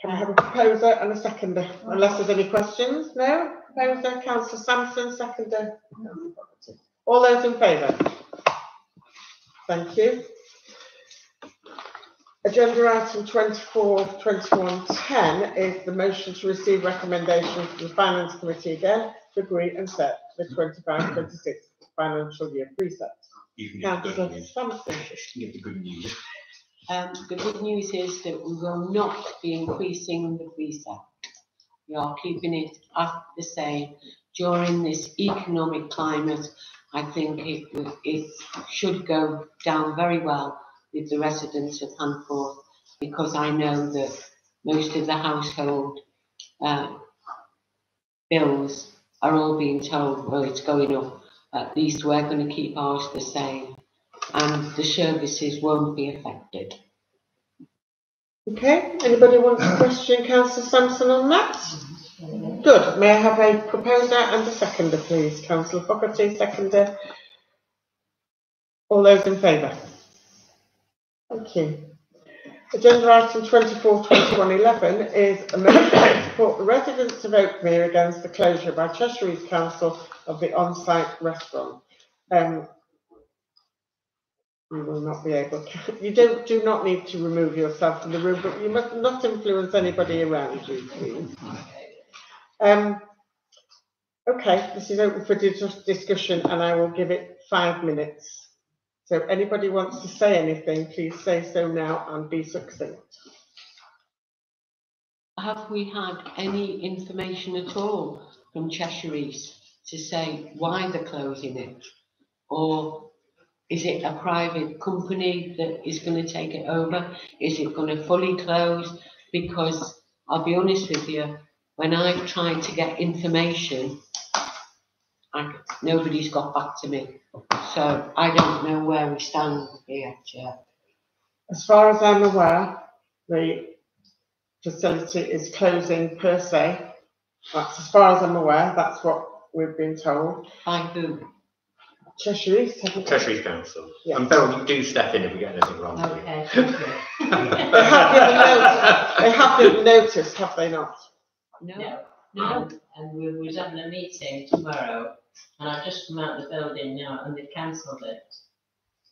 Speaker 2: Can I have a proposer and a seconder? Unless there's any questions? No? Proposer, Councillor Sampson, seconder. All those in favour? Thank you. Agenda item 24.21.10 is the motion to receive recommendation from the Finance Committee again to agree and set the 25-26 financial year precept. Councillor Sampson.
Speaker 1: Give the good news.
Speaker 11: The good news is that we will not be increasing the precept. We are keeping it at the same. During this economic climate, I think it should go down very well with the residents of Hanforth, because I know that most of the household bills are all being told, well, it's going up. At least we're going to keep ours the same, and the services won't be affected.
Speaker 2: Okay, anybody want to question Councillor Sampson on that? Good. May I have a proposer and a seconder, please? Councillor Fogarty, seconder. All those in favour? Thank you. Agenda item 24.21.11 is a motion to support the residents of Oakmere against the closure by Cheshire East Council of the on-site restaurant. You will not be able to, you do not need to remove yourself from the room, but you must not influence anybody around you, please. Okay, this is open for discussion and I will give it 5 minutes. So anybody wants to say anything, please say so now and be succinct.
Speaker 11: Have we had any information at all from Cheshire East to say why they're closing it? Or is it a private company that is going to take it over? Is it going to fully close? Because I'll be honest with you, when I've tried to get information, nobody's got back to me. So I don't know where we stand here, Chair.
Speaker 2: As far as I'm aware, the facility is closing per se. That's as far as I'm aware, that's what we've been told.
Speaker 11: By who?
Speaker 2: Cheshire East, haven't they?
Speaker 1: Cheshire East Council.
Speaker 2: Yes.
Speaker 1: And Beryl, you do step in if we get anything wrong.
Speaker 11: Okay, thank you.
Speaker 2: They have given notice, have they not?
Speaker 11: No.
Speaker 12: And we was having a meeting tomorrow, and I've just come out of the building now, and they've cancelled it.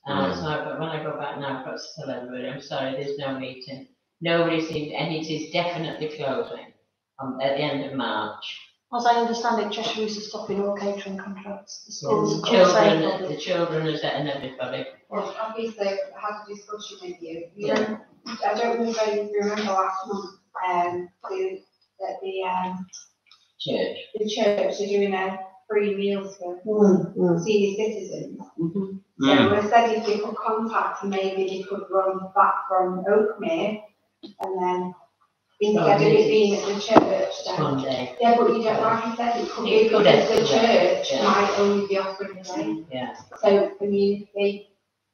Speaker 12: But when I go back now, I've got to tell everybody, I'm sorry, there's no meeting. Nobody seemed, and it is definitely closing at the end of March.
Speaker 3: As I understand it, Cheshire East is stopping all catering contracts. The schools
Speaker 12: The children are and everybody.
Speaker 9: Well, obviously, I had a discussion with you. I don't know if you remember last month, the church are doing a free meals for senior citizens. So I said if they could contact, maybe they could run back from Oakmere, and then instead of it being at the church, then
Speaker 12: Sunday.
Speaker 9: yeah, but you don't, like I said, it could be because the church might only be offering a day.
Speaker 12: Yeah.
Speaker 9: So I mean,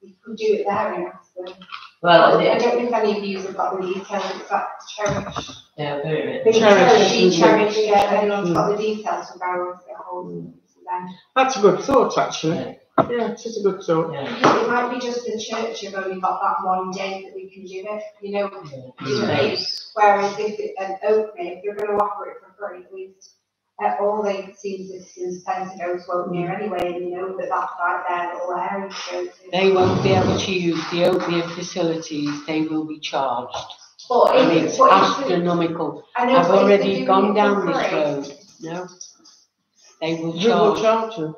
Speaker 9: you could do it there in Aston.
Speaker 12: Well,
Speaker 9: I don't know if any of you have got the details, it's that cherish.
Speaker 12: yeah, very
Speaker 9: Big
Speaker 2: Cherish,
Speaker 9: cherish, yeah, everyone's got the details of how to get hold of them.
Speaker 2: That's a good thought, actually. Yeah, it is a good thought.
Speaker 9: Because it might be just the church have only got that one day that we can do it, you know, whereas if it, an opening, if you're going to offer it for free, at least all the senior citizens tend to go to opening anyway, and you know that that's right there, little area to go to.
Speaker 11: They won't be able to use the opium facilities, they will be charged.
Speaker 9: But
Speaker 11: And it's astronomical. I've already gone down this road. No. They will
Speaker 2: Who will
Speaker 11: charge,
Speaker 2: charge them?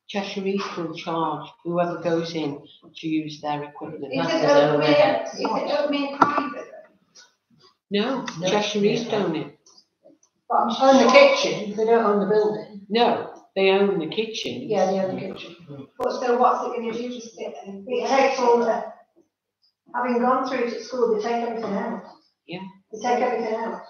Speaker 11: Cheshire East will charge whoever goes in to use their equipment.
Speaker 9: Is it opening private?
Speaker 11: No, Cheshire East own it.
Speaker 3: But I'm own the kitchen, they don't own the building.
Speaker 11: No, they own the kitchen.
Speaker 3: Yeah, they own the kitchen.
Speaker 9: But so what's it going to do, just sit and?
Speaker 3: It takes all the, having gone through to school, they take everything out.
Speaker 11: Yeah.
Speaker 3: They take everything out.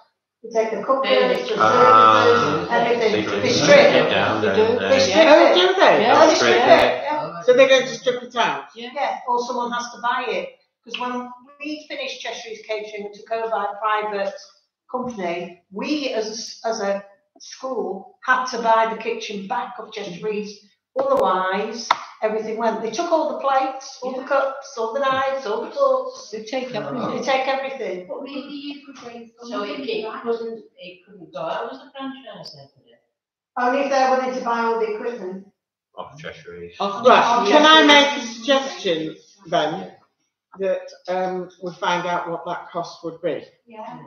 Speaker 3: They take the cupboards, the
Speaker 1: Ah,
Speaker 3: services, everything.
Speaker 1: secret.
Speaker 3: They strip
Speaker 1: Get
Speaker 3: it.
Speaker 1: down
Speaker 11: They
Speaker 1: there,
Speaker 11: do.
Speaker 1: there.
Speaker 3: They strip
Speaker 2: Oh,
Speaker 3: it.
Speaker 2: do they?
Speaker 11: Yeah.
Speaker 3: Oh, they
Speaker 1: Strip
Speaker 3: strip
Speaker 1: it.
Speaker 3: it, yeah.
Speaker 2: So they're going to strip it out?
Speaker 3: Yeah, or someone has to buy it. Because when we finished Cheshire's Catering and took over by a private company, we as a school had to buy the kitchen back of Cheshire East. Otherwise, everything went. They took all the plates, all the cups, all the knives, all the forks.
Speaker 11: They take everything.
Speaker 3: They take everything.
Speaker 9: But maybe you could raise.
Speaker 12: So it couldn't go out as a franchise then, could it?
Speaker 3: Only if they're willing to buy all the equipment.
Speaker 1: Off Cheshire East.
Speaker 2: Right, can I make a suggestion then, that we find out what that cost would be?
Speaker 9: Yeah.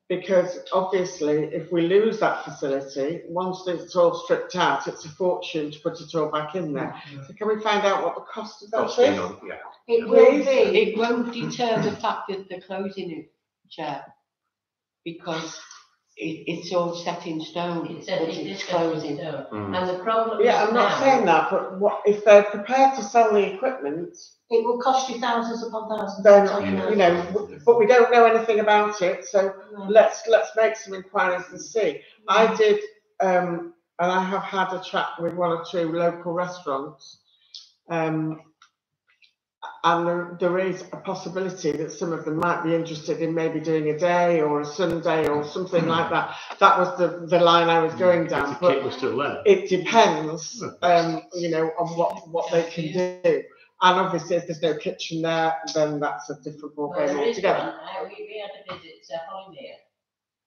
Speaker 2: Because obviously, if we lose that facility, once it's all stripped out, it's a fortune to put it all back in there. So can we find out what the cost of that
Speaker 1: Costing
Speaker 2: is?
Speaker 1: on, yeah.
Speaker 3: It will
Speaker 2: Please?
Speaker 3: be.
Speaker 11: It won't deter the fact that they're closing it, Chair, because it's all set in stone.
Speaker 12: It said
Speaker 11: that
Speaker 12: it is
Speaker 11: it's
Speaker 12: set in
Speaker 11: closing.
Speaker 12: stone.
Speaker 1: Mm.
Speaker 12: And the problem
Speaker 2: Yeah,
Speaker 12: is
Speaker 2: I'm not
Speaker 12: now-
Speaker 2: saying that, but what, if they're prepared to sell the equipment,
Speaker 3: It will cost you thousands upon thousands.
Speaker 2: then,
Speaker 3: I'll tell now.
Speaker 2: you know, but we don't know anything about it, so
Speaker 3: No.
Speaker 2: let's make some inquiries and see. I did, and I have had a chat with one or two local restaurants, and there is a possibility that some of them might be interested in maybe doing a day or a Sunday or something like that. That was the line I was going down.
Speaker 8: If the kit was still there.
Speaker 2: It depends, you know, on what they can do. And obviously, if there's no kitchen there, then that's a different
Speaker 12: Well,
Speaker 2: ballgame
Speaker 12: there is
Speaker 2: altogether.
Speaker 12: one. We had a visit to Holymead.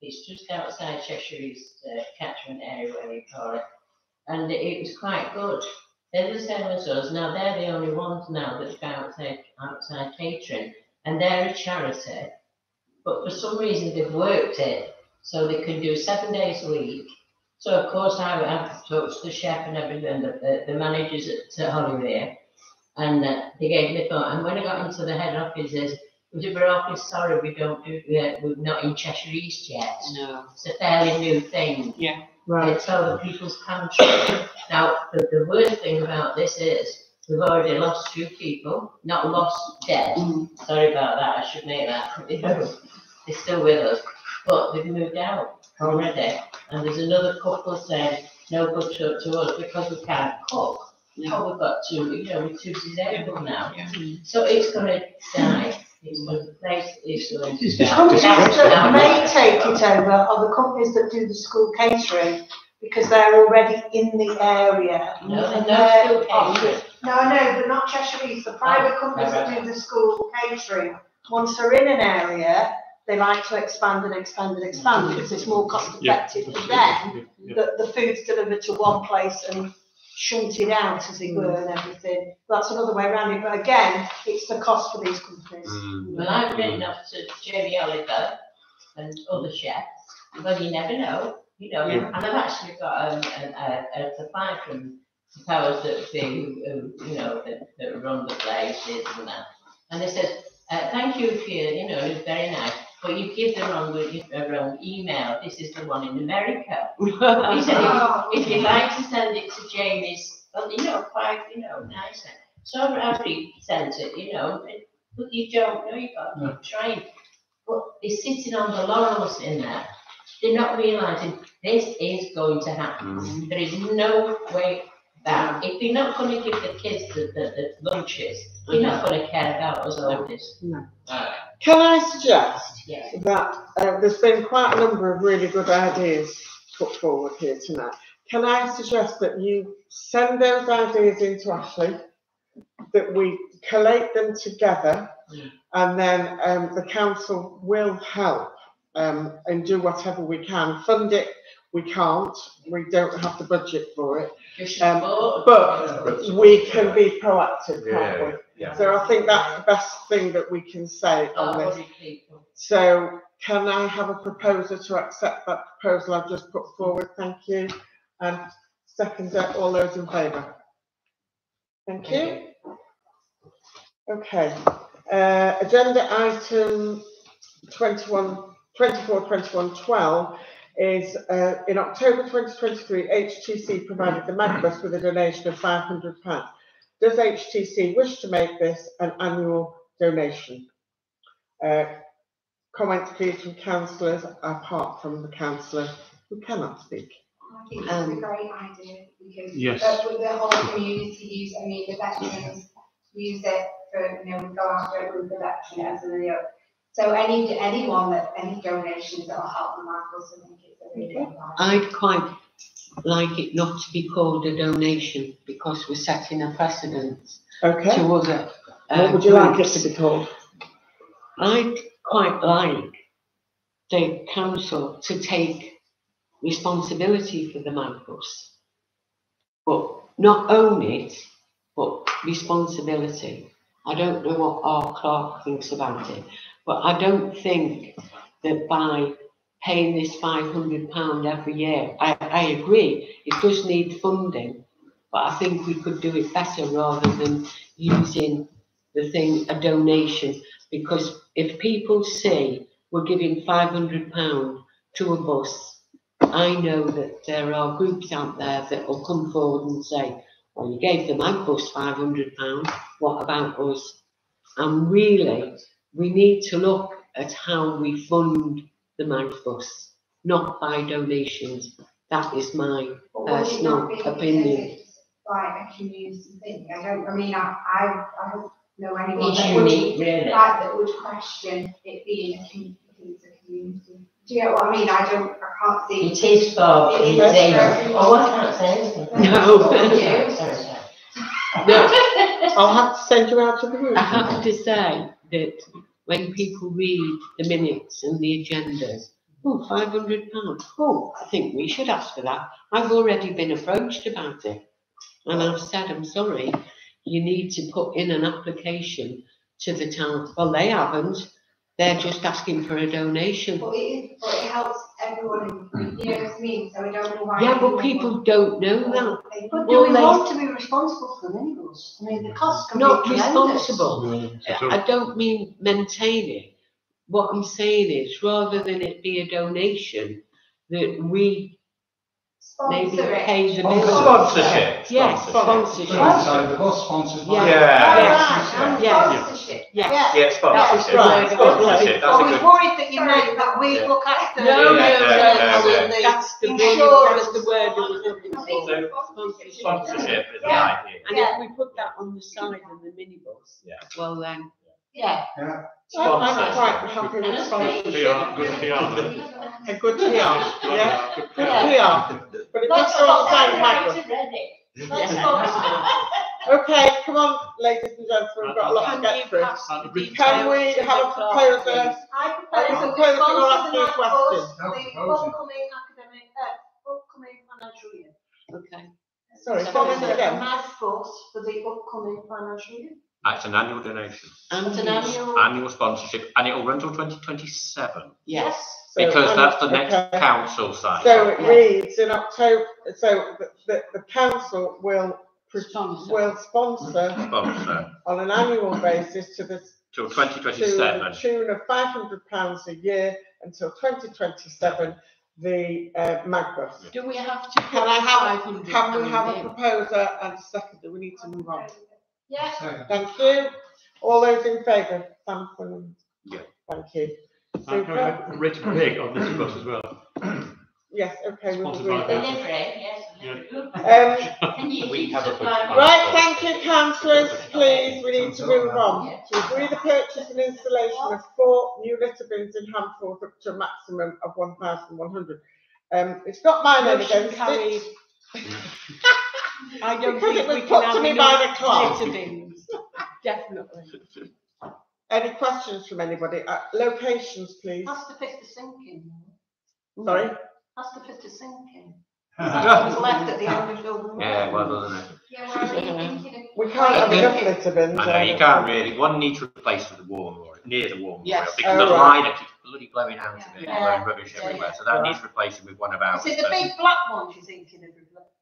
Speaker 12: It's just outside Cheshire East catchment area, whatever you call it. And it was quite good. They're the same as us. Now, they're the only ones now that's got outside catering. And they're a charity. But for some reason, they've worked it so they can do 7 days a week. So, of course, I've talked to the chef and everything, the managers at Holymead. And they gave me a thought. And when I got into the head office, they said, we're awfully sorry, we're not in Cheshire East yet.
Speaker 11: No.
Speaker 12: It's a fairly new thing.
Speaker 11: Yeah.
Speaker 2: Right.
Speaker 12: It's over people's pantry. Now, the worst thing about this is we've already lost 2 people, not lost dead. Sorry about that, I should make that. They're still with us, but they've moved out already. And there's another couple saying, no good to us because we can't cook. No, we've got 2, you know, we're 2 disabled now. So it's going to die. The place is going to
Speaker 3: The
Speaker 12: die.
Speaker 3: companies that may take it over are the companies that do the school catering, because they're already in the area.
Speaker 12: No,
Speaker 3: And
Speaker 12: they're
Speaker 3: they're
Speaker 12: still catering.
Speaker 3: No, I know, but not Cheshire East, the private companies that do the school catering. Once they're in an area, they like to expand and expand and expand, because it's more cost effective for them that the food's delivered to one place and shunted out, as it were, and everything. That's another way around it, but again, it's the cost for these companies.
Speaker 12: Well, I've written up to Jamie Oliver and other chefs, but you never know, you know. And I've actually got a supply from the powers that be, who, you know, that run the places and that. And they said, thank you for your, you know, it was very nice, but you give the wrong email. This is the one in America. He said, if you'd like to send it to Jamie's, well, you know, quite, you know, nice. So I've sent it, you know, but you don't know, you've got to keep trying. But they're sitting on the laurels in there. They're not realising this is going to happen. There is no way that. If you're not going to give the kids the lunches, you're not going to care about us oldest.
Speaker 2: No. Can I suggest
Speaker 12: Yeah.
Speaker 2: that there's been quite a number of really good ideas put forward here tonight. Can I suggest that you send those ideas in to Ashley, that we collate them together, and then the council will help and do whatever we can. Fund it, we can't, we don't have the budget for it. But we can be proactive, can't we?
Speaker 1: Yeah.
Speaker 2: So I think that's the best thing that we can say on this. So can I have a proposer to accept that proposal I've just put forward? Thank you. And second, all those in favour? Thank you. Okay. Agenda item 24/21/12 is in October 2023, HTC provided the Magbus with a donation of £500. Does HTC wish to make this an annual donation? Comments please from councillors, apart from the councillor who cannot speak.
Speaker 9: I think it's a great idea because
Speaker 8: Yes.
Speaker 9: the whole community use, I mean, the veterans use it for, you know, we go after it with the veterans and the so any donations that will help the Magbus, I think it's a really good idea.
Speaker 11: I'd quite like it not to be called a donation because we're setting a precedent
Speaker 2: Okay.
Speaker 11: to other
Speaker 2: What would you like it
Speaker 11: groups.
Speaker 2: to be called?
Speaker 11: I'd quite like the council to take responsibility for the Magbus, but not own it, but responsibility. I don't know what our clerk thinks about it, but I don't think that by paying this £500 every year, I agree, it does need funding, but I think we could do it better rather than using the thing, a donation, because if people see we're giving £500 to a bus, I know that there are groups out there that will come forward and say, well, you gave the Magbus £500, what about us? And really, we need to look at how we fund the Magbus, not by donations. That is my personal opinion.
Speaker 9: Like a community thing. I don't know anyone
Speaker 12: It's
Speaker 9: that would,
Speaker 12: unique, really.
Speaker 9: that would question it being a community. Do you know what I mean? I can't see.
Speaker 12: It is for
Speaker 9: It is
Speaker 12: museums. Oh, I can't say anything.
Speaker 11: No.
Speaker 12: Sorry.
Speaker 2: No, I'll have to send you out to the room.
Speaker 11: I have to say that when people read the minutes and the agendas, oh, £500, oh, I think we should ask for that. I've already been approached about it. And I've said, I'm sorry, you need to put in an application to the town. Well, they haven't. They're just asking for a donation.
Speaker 9: But it helps everyone, you know what I mean? So I don't know why.
Speaker 11: Yeah, but people don't know that.
Speaker 3: But do we want to be responsible for the minibus? I mean, the costs can
Speaker 11: Not
Speaker 3: be tremendous.
Speaker 11: responsible. I don't mean maintain it. What I'm saying is, rather than it be a donation, that we maybe
Speaker 9: Sponsor it.
Speaker 11: pay the bill.
Speaker 1: Sponsorship.
Speaker 11: Yes, sponsorship.
Speaker 10: So the bus sponsors.
Speaker 11: Yeah.
Speaker 1: Yeah.
Speaker 11: Yeah.
Speaker 3: Sponsorship.
Speaker 11: Yes.
Speaker 1: Yeah, sponsorship.
Speaker 2: Right.
Speaker 1: Sponsorship.
Speaker 3: I
Speaker 1: That's a
Speaker 3: was
Speaker 1: good.
Speaker 3: worried that you meant that we look after
Speaker 11: No,
Speaker 1: Yeah,
Speaker 3: the
Speaker 11: That's the word,
Speaker 3: insurance.
Speaker 11: that's the word I was looking for.
Speaker 1: So, sponsorship is the
Speaker 3: Yeah.
Speaker 1: idea.
Speaker 11: And if we put that on the side of the minibus,
Speaker 1: Yeah.
Speaker 11: well then,
Speaker 3: Yeah.
Speaker 2: I'm quite happy with sponsorship.
Speaker 8: Good PR.
Speaker 2: A good PR, yeah, good PR. But it does all sound Magbus.
Speaker 3: Let's sponsor.
Speaker 2: Okay, come on, ladies and gentlemen, we've got a lot to
Speaker 11: can
Speaker 2: get
Speaker 11: you
Speaker 2: through.
Speaker 11: pass the details
Speaker 2: Can we
Speaker 11: to
Speaker 2: have
Speaker 11: the
Speaker 2: a
Speaker 11: clerk,
Speaker 2: proposer?
Speaker 11: please?
Speaker 3: I
Speaker 2: Are you
Speaker 3: propose that we
Speaker 2: proposing or
Speaker 3: sponsor
Speaker 2: asking
Speaker 3: the
Speaker 2: a question?
Speaker 3: Magbus, the
Speaker 10: proposing.
Speaker 3: upcoming financial year.
Speaker 11: Okay.
Speaker 2: Sorry,
Speaker 3: Sponsor
Speaker 2: comment
Speaker 3: the
Speaker 2: again.
Speaker 3: Magbus for the upcoming financial year.
Speaker 1: It's an annual donation,
Speaker 3: It's an annual.
Speaker 1: annual sponsorship, and it will run till 2027.
Speaker 11: Yes.
Speaker 2: So,
Speaker 1: Because that's the next
Speaker 2: okay.
Speaker 1: council cycle.
Speaker 2: So it reads in October, so the council will
Speaker 11: Sponsor.
Speaker 2: sponsor
Speaker 1: Sponsor
Speaker 2: on an annual basis to the
Speaker 1: till
Speaker 2: to
Speaker 1: 2027.
Speaker 2: the tune of £500 a year until 2027, the Magbus.
Speaker 11: Do we have to?
Speaker 2: Can we have a proposer and a seconder? We need to move on.
Speaker 9: Yeah.
Speaker 2: Thank you. All those in favour?
Speaker 1: Yeah.
Speaker 2: Thank you.
Speaker 8: I'm
Speaker 2: Super.
Speaker 8: going to rate big on this bus as well.
Speaker 2: Yes, okay, we'll
Speaker 8: Sponsored
Speaker 2: agree.
Speaker 8: by
Speaker 2: with that.
Speaker 12: Delivery, yes.
Speaker 1: We have a
Speaker 2: Right, thank you, councillors, please, we need to move on. To agree the purchase and installation of 4 new litter bins in Handforth up to a maximum of 1,100. It's got my name
Speaker 11: Motion
Speaker 2: against
Speaker 11: carried.
Speaker 2: it.
Speaker 11: I don't
Speaker 2: Because
Speaker 11: think
Speaker 2: it was
Speaker 11: we
Speaker 2: put
Speaker 11: can
Speaker 2: to
Speaker 11: have
Speaker 2: me by the
Speaker 11: enough
Speaker 2: clerk.
Speaker 11: litter bins. Definitely.
Speaker 2: Any questions from anybody? Locations, please.
Speaker 3: That's the fit to sinking.
Speaker 2: Sorry?
Speaker 3: That's the fit to sinking. It was left at the end of the.
Speaker 1: Yeah, well, doesn't it?
Speaker 9: Yeah, where are you thinking of?
Speaker 2: We can't have enough litter bins.
Speaker 1: I know, you can't really, one needs to replace with the warm oil, near the warm oil,
Speaker 11: Yes.
Speaker 1: because
Speaker 2: Oh,
Speaker 1: the
Speaker 2: right.
Speaker 1: liner keeps bloody blowing out of it,
Speaker 3: Yeah.
Speaker 1: blowing rubbish
Speaker 3: Yeah,
Speaker 1: everywhere,
Speaker 3: yeah.
Speaker 1: so that
Speaker 2: Right.
Speaker 1: needs replacing with one of ours.
Speaker 3: Is it the big black ones you're thinking of?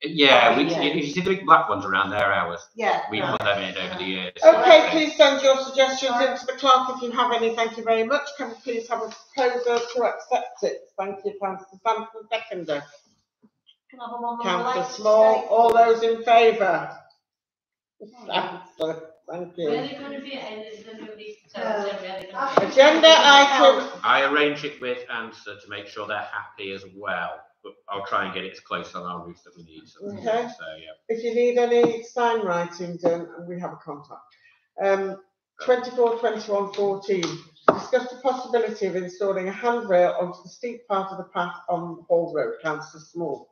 Speaker 1: Yeah,
Speaker 11: Yeah.
Speaker 1: you see the big black ones around there, ours,
Speaker 3: Yeah.
Speaker 1: we put them in over the years.
Speaker 2: Okay, please send your suggestions into the clerk if you have any. Thank you very much. Can we please have a proposal to accept it? Thank you, Councillor Sampson, seconder.
Speaker 3: Can I have them on the
Speaker 2: Councillor
Speaker 3: later
Speaker 2: Small,
Speaker 3: stage?
Speaker 2: all those in favour? Councillor, thank
Speaker 12: Where are
Speaker 2: you.
Speaker 12: they going to be? And is there nobody to tell
Speaker 3: No.
Speaker 12: us where they're going to be?
Speaker 2: Agenda item,
Speaker 1: I arrange it with ANSA to make sure they're happy as well, but I'll try and get it as close on our route that we need. So,
Speaker 2: Okay.
Speaker 1: so yeah.
Speaker 2: if you need any sign writing done, we have a contact. 24/21/14, discuss the possibility of installing a handrail onto the steep part of the path on Hall Road. Councillor Small.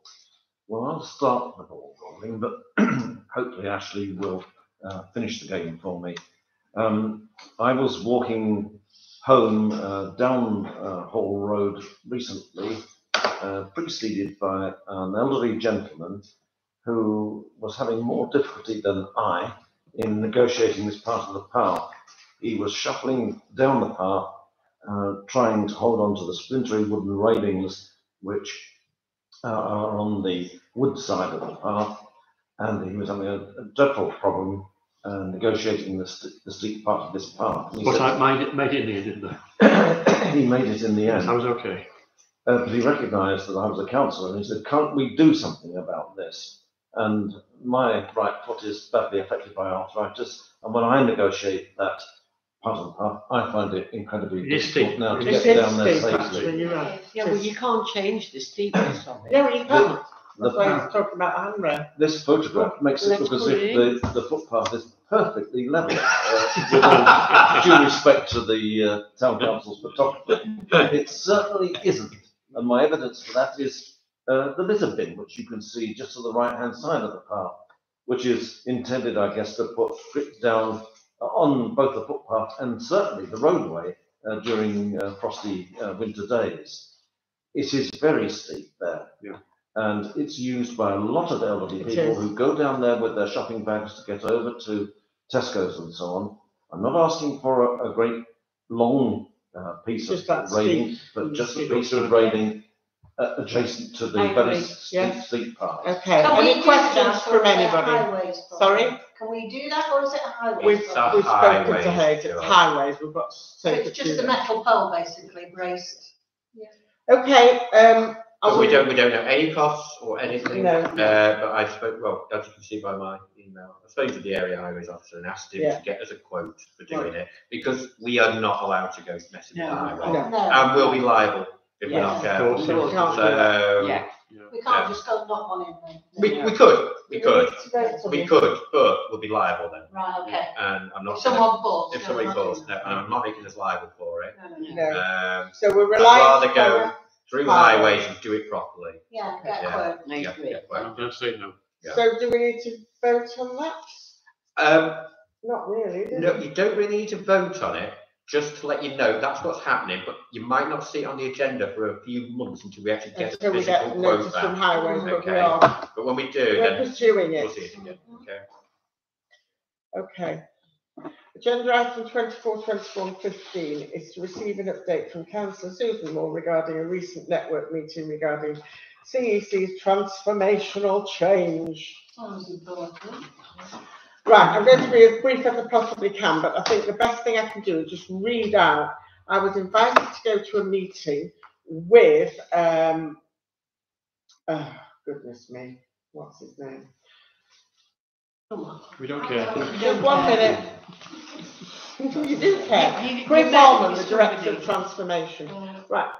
Speaker 5: Well, I'll start the ball rolling, but hopefully Ashley will finish the game for me. I was walking home down Hall Road recently, preceded by an elderly gentleman who was having more difficulty than I in negotiating this part of the path. He was shuffling down the path, trying to hold on to the splintery wooden railings which are on the wood side of the path, and he was having a dreadful problem negotiating the steep part of this path. And he
Speaker 8: But
Speaker 5: said-
Speaker 8: I made it in the end, didn't I?
Speaker 5: he made it in the
Speaker 8: Yes,
Speaker 5: end.
Speaker 8: I was okay.
Speaker 5: But he recognised that I was a councillor, and he said, "Can't we do something about this?" And my right foot is badly affected by arthritis, and when I negotiate that part of the path, I find it incredibly
Speaker 8: It is
Speaker 5: difficult
Speaker 8: steep.
Speaker 5: now to
Speaker 8: It
Speaker 5: get
Speaker 2: is
Speaker 5: down there
Speaker 2: steep,
Speaker 5: safely.
Speaker 2: actually, you're right.
Speaker 11: Yeah, well, you can't change the steepness of it.
Speaker 2: No, you can't.
Speaker 5: The
Speaker 2: That's why I
Speaker 5: path,
Speaker 2: was talking about the handrail.
Speaker 5: this photograph makes it
Speaker 11: Let's
Speaker 5: look as
Speaker 11: put it
Speaker 5: if the footpath is perfectly level, with all due respect to the town council's photography. It certainly isn't, and my evidence for that is the litter bin, which you can see just to the right-hand side of the path, which is intended, I guess, to put bricks down on both the footpath and certainly the roadway during frosty winter days. It is very steep there.
Speaker 8: Yeah.
Speaker 5: And it's used by a lot of elderly
Speaker 2: It
Speaker 5: people
Speaker 2: is.
Speaker 5: who go down there with their shopping bags to get over to Tesco's and so on. I'm not asking for a great long piece
Speaker 2: Just
Speaker 5: of
Speaker 2: that
Speaker 5: railing,
Speaker 2: steep.
Speaker 5: but just a
Speaker 2: Steep.
Speaker 5: piece of railing adjacent to the
Speaker 11: I
Speaker 5: very
Speaker 11: agree,
Speaker 5: steep, steep part.
Speaker 2: Okay,
Speaker 3: Can we
Speaker 2: any
Speaker 3: do
Speaker 2: questions
Speaker 3: that, or
Speaker 2: from
Speaker 3: is it a
Speaker 2: anybody?
Speaker 3: highways problem?
Speaker 2: Sorry?
Speaker 3: Can we do that, or is it a highways
Speaker 2: We've
Speaker 3: problem?
Speaker 1: It's a
Speaker 2: spoken to
Speaker 1: highways,
Speaker 2: Hayes, it's
Speaker 1: Joe.
Speaker 2: highways, we've got to
Speaker 3: So
Speaker 2: take
Speaker 3: it's
Speaker 2: it
Speaker 3: just
Speaker 2: to
Speaker 3: a metal pole, basically, braced.
Speaker 2: Okay,
Speaker 1: But we don't know any costs or anything.
Speaker 2: No.
Speaker 1: But I spoke, well, as you can see by my email, I spoke to the area highways officer and asked him
Speaker 2: Yeah.
Speaker 1: to get us a quote for doing it, because we are not allowed to go messing with the highway.
Speaker 2: No.
Speaker 3: No,
Speaker 1: And we'll be liable if we're
Speaker 2: Yeah.
Speaker 1: not
Speaker 8: Of
Speaker 1: careful.
Speaker 8: course,
Speaker 2: So we can't do that.
Speaker 1: So,
Speaker 11: Yeah.
Speaker 3: we can't just go knock on it then.
Speaker 1: we could,
Speaker 2: Do need to vote on
Speaker 1: we
Speaker 2: this?
Speaker 1: could, but we'll be liable then.
Speaker 3: Right, okay.
Speaker 1: And I'm not.
Speaker 3: If someone bought.
Speaker 1: If somebody bought, no, and I'm not making us liable for it.
Speaker 2: No,
Speaker 1: So
Speaker 2: so we're
Speaker 1: I'd
Speaker 2: relying
Speaker 1: rather
Speaker 2: on
Speaker 1: go through
Speaker 2: highways.
Speaker 1: highways and do it properly.
Speaker 3: Yeah, get a
Speaker 1: Yeah.
Speaker 3: quote.
Speaker 11: I
Speaker 1: Yeah,
Speaker 11: agree.
Speaker 1: yeah, well,
Speaker 8: I'm going to say no.
Speaker 1: Yeah.
Speaker 2: So do we need to vote on that? Not really, do we?
Speaker 1: No, you don't really need to vote on it, just to let you know that's what's happening, but you might not see it on the agenda for a few months until we actually get
Speaker 2: Until
Speaker 1: a
Speaker 2: we get
Speaker 1: physical
Speaker 2: notice
Speaker 1: quote
Speaker 2: from
Speaker 1: back.
Speaker 2: highways, but we
Speaker 1: Okay.
Speaker 2: are,
Speaker 1: But when we do,
Speaker 2: we're
Speaker 1: then
Speaker 2: pursuing
Speaker 1: we'll
Speaker 2: it.
Speaker 1: see it again. Okay.
Speaker 2: Okay. Agenda item 24/21/15 is to receive an update from Councillor Susan Moore regarding a recent network meeting regarding CEC's transformational change.
Speaker 3: Sounds important.
Speaker 2: Right, I'm going to be as brief as I possibly can, but I think the best thing I can do is just read out. I was invited to go to a meeting with, oh, goodness me, what's his name?
Speaker 8: We don't care.
Speaker 2: Just 1 minute. You do care.
Speaker 11: You
Speaker 2: Chris
Speaker 11: met
Speaker 2: Allman,
Speaker 11: with
Speaker 2: the Director
Speaker 11: somebody.
Speaker 2: of Transformation. Right.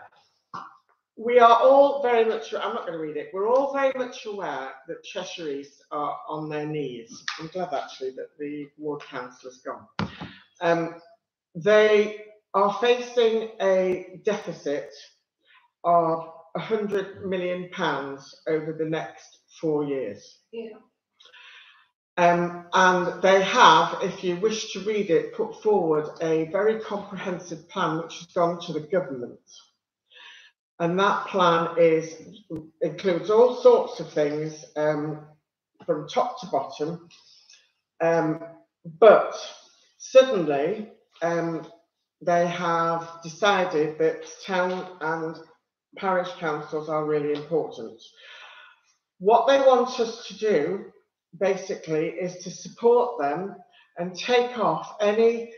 Speaker 2: We are all very much, I'm not going to read it, we're all very much aware that Cheshire East are on their knees. I'm glad actually that the ward councillor's gone. They are facing a deficit of £100 million over the next 4 years.
Speaker 3: Yeah.
Speaker 2: And they have, if you wish to read it, put forward a very comprehensive plan which has gone to the government. And that plan includes all sorts of things from top to bottom. But suddenly they have decided that town and parish councils are really important. What they want us to do basically is to support them and take off any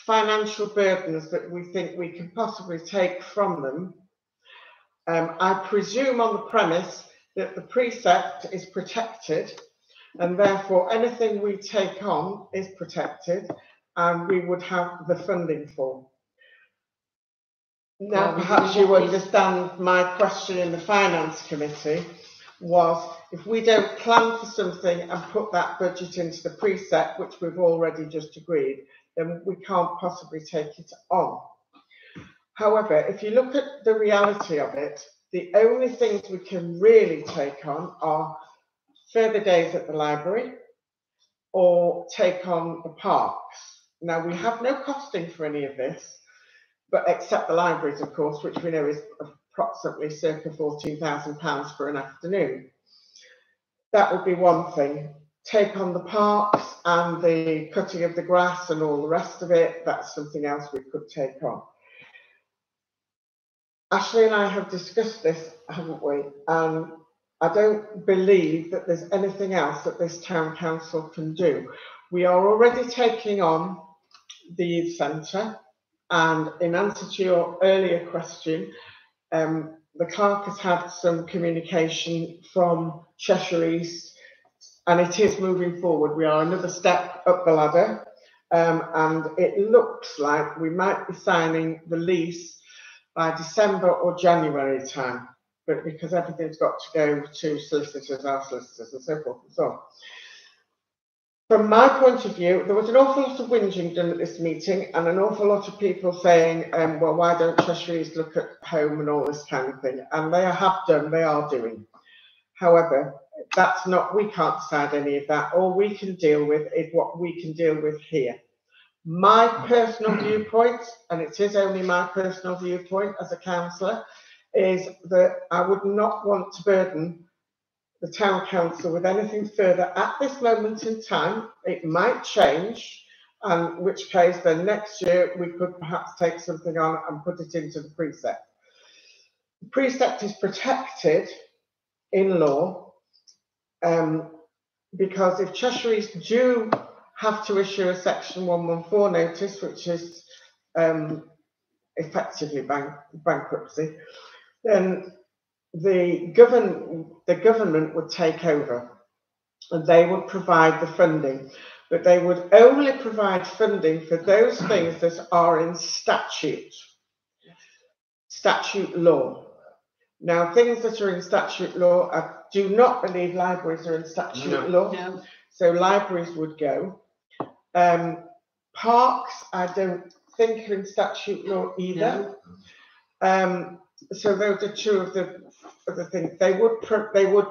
Speaker 2: financial burdens that we think we can possibly take from them. I presume on the premise that the precept is protected and therefore anything we take on is protected and we would have the funding for. Now perhaps you understand my question in the Finance Committee was if we don't plan for something and put that budget into the precept, which we've already just agreed, then we can't possibly take it on. However, if you look at the reality of it, the only things we can really take on are further days at the library or take on the parks. Now, we have no costing for any of this, but except the libraries, of course, which we know is approximately circa £14,000 for an afternoon. That would be one thing. Take on the parks and the cutting of the grass and all the rest of it, that's something else we could take on. Ashley and I have discussed this, haven't we? And I don't believe that there's anything else that this town council can do. We are already taking on the youth centre, and in answer to your earlier question, the clerk has had some communication from Cheshire East, and it is moving forward. We are another step up the ladder, and it looks like we might be signing the lease by December or January time, but because everything's got to go to solicitors, our solicitors, and so forth and so on. From my point of view, there was an awful lot of whinging done at this meeting and an awful lot of people saying, well, why don't Cheshire East look at home and all this kind of thing? And they have done, they are doing. However, that's not, we can't decide any of that. All we can deal with is what we can deal with here. My personal viewpoint, and it is only my personal viewpoint as a councillor, is that I would not want to burden the town council with anything further at this moment in time. It might change, in which case then next year we could perhaps take something on and put it into the precept. The precept is protected in law because if Cheshire East do have to issue a section 114 notice, which is effectively bankruptcy, then the government would take over and they would provide the funding, but they would only provide funding for those things that are in statute law. Now, things that are in statute law, I do not believe libraries are in statute law,
Speaker 11: No.
Speaker 2: so libraries would go. Parks, I don't think are in statute law either.
Speaker 11: No.
Speaker 2: So those are two of the things. They would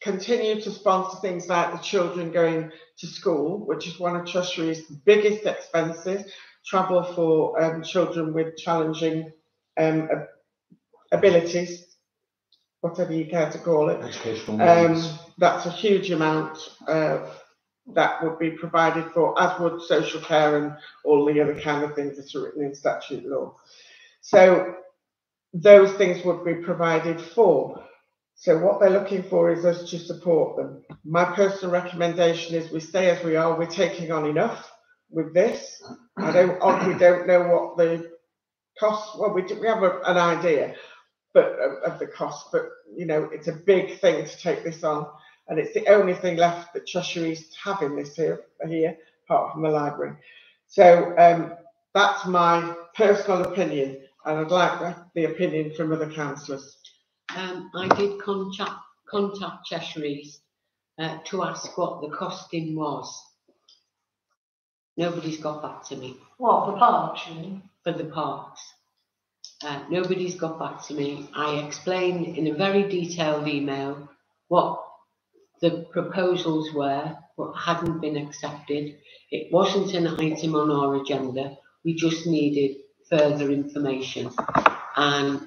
Speaker 2: continue to sponsor things like the children going to school, which is one of Cheshire East's biggest expenses. Travel for children with challenging abilities, whatever you care to call it.
Speaker 5: Educational needs.
Speaker 2: That's a huge amount that would be provided for, as would social care and all the other kind of things that are written in statute law. So those things would be provided for. So what they're looking for is us to support them. My personal recommendation is we stay as we are. We're taking on enough with this. We don't know what the cost. Well, we have an idea, but of the cost. But you know, it's a big thing to take this on, and it's the only thing left that Cheshire East have in this here, apart from the library. So that's my personal opinion. and I'd like the opinion from other councillors.
Speaker 11: I did contact Cheshire East to ask what the costing was. Nobody's got back to me.
Speaker 3: What, for parks, you mean?
Speaker 11: For the parks. Nobody's got back to me. I explained in a very detailed email what the proposals were, what hadn't been accepted. It wasn't an item on our agenda. We just needed further information. And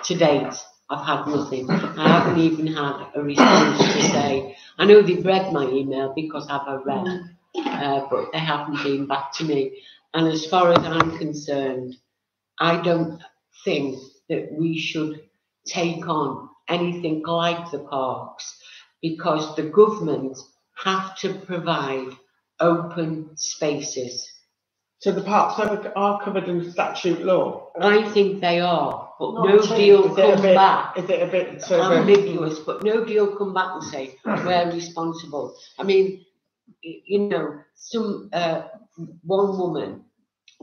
Speaker 11: to date, I've had nothing. I haven't even had a response to say, I know they've read my email because I've read, but they haven't been back to me. And as far as I'm concerned, I don't think that we should take on anything like the parks, because the government have to provide open spaces.
Speaker 2: So the parks are covered in statute law?
Speaker 11: I think they are, but nobody will come back.
Speaker 2: Is it a bit
Speaker 11: ambiguous? But nobody will come back and say we're responsible. I mean, you know, some one woman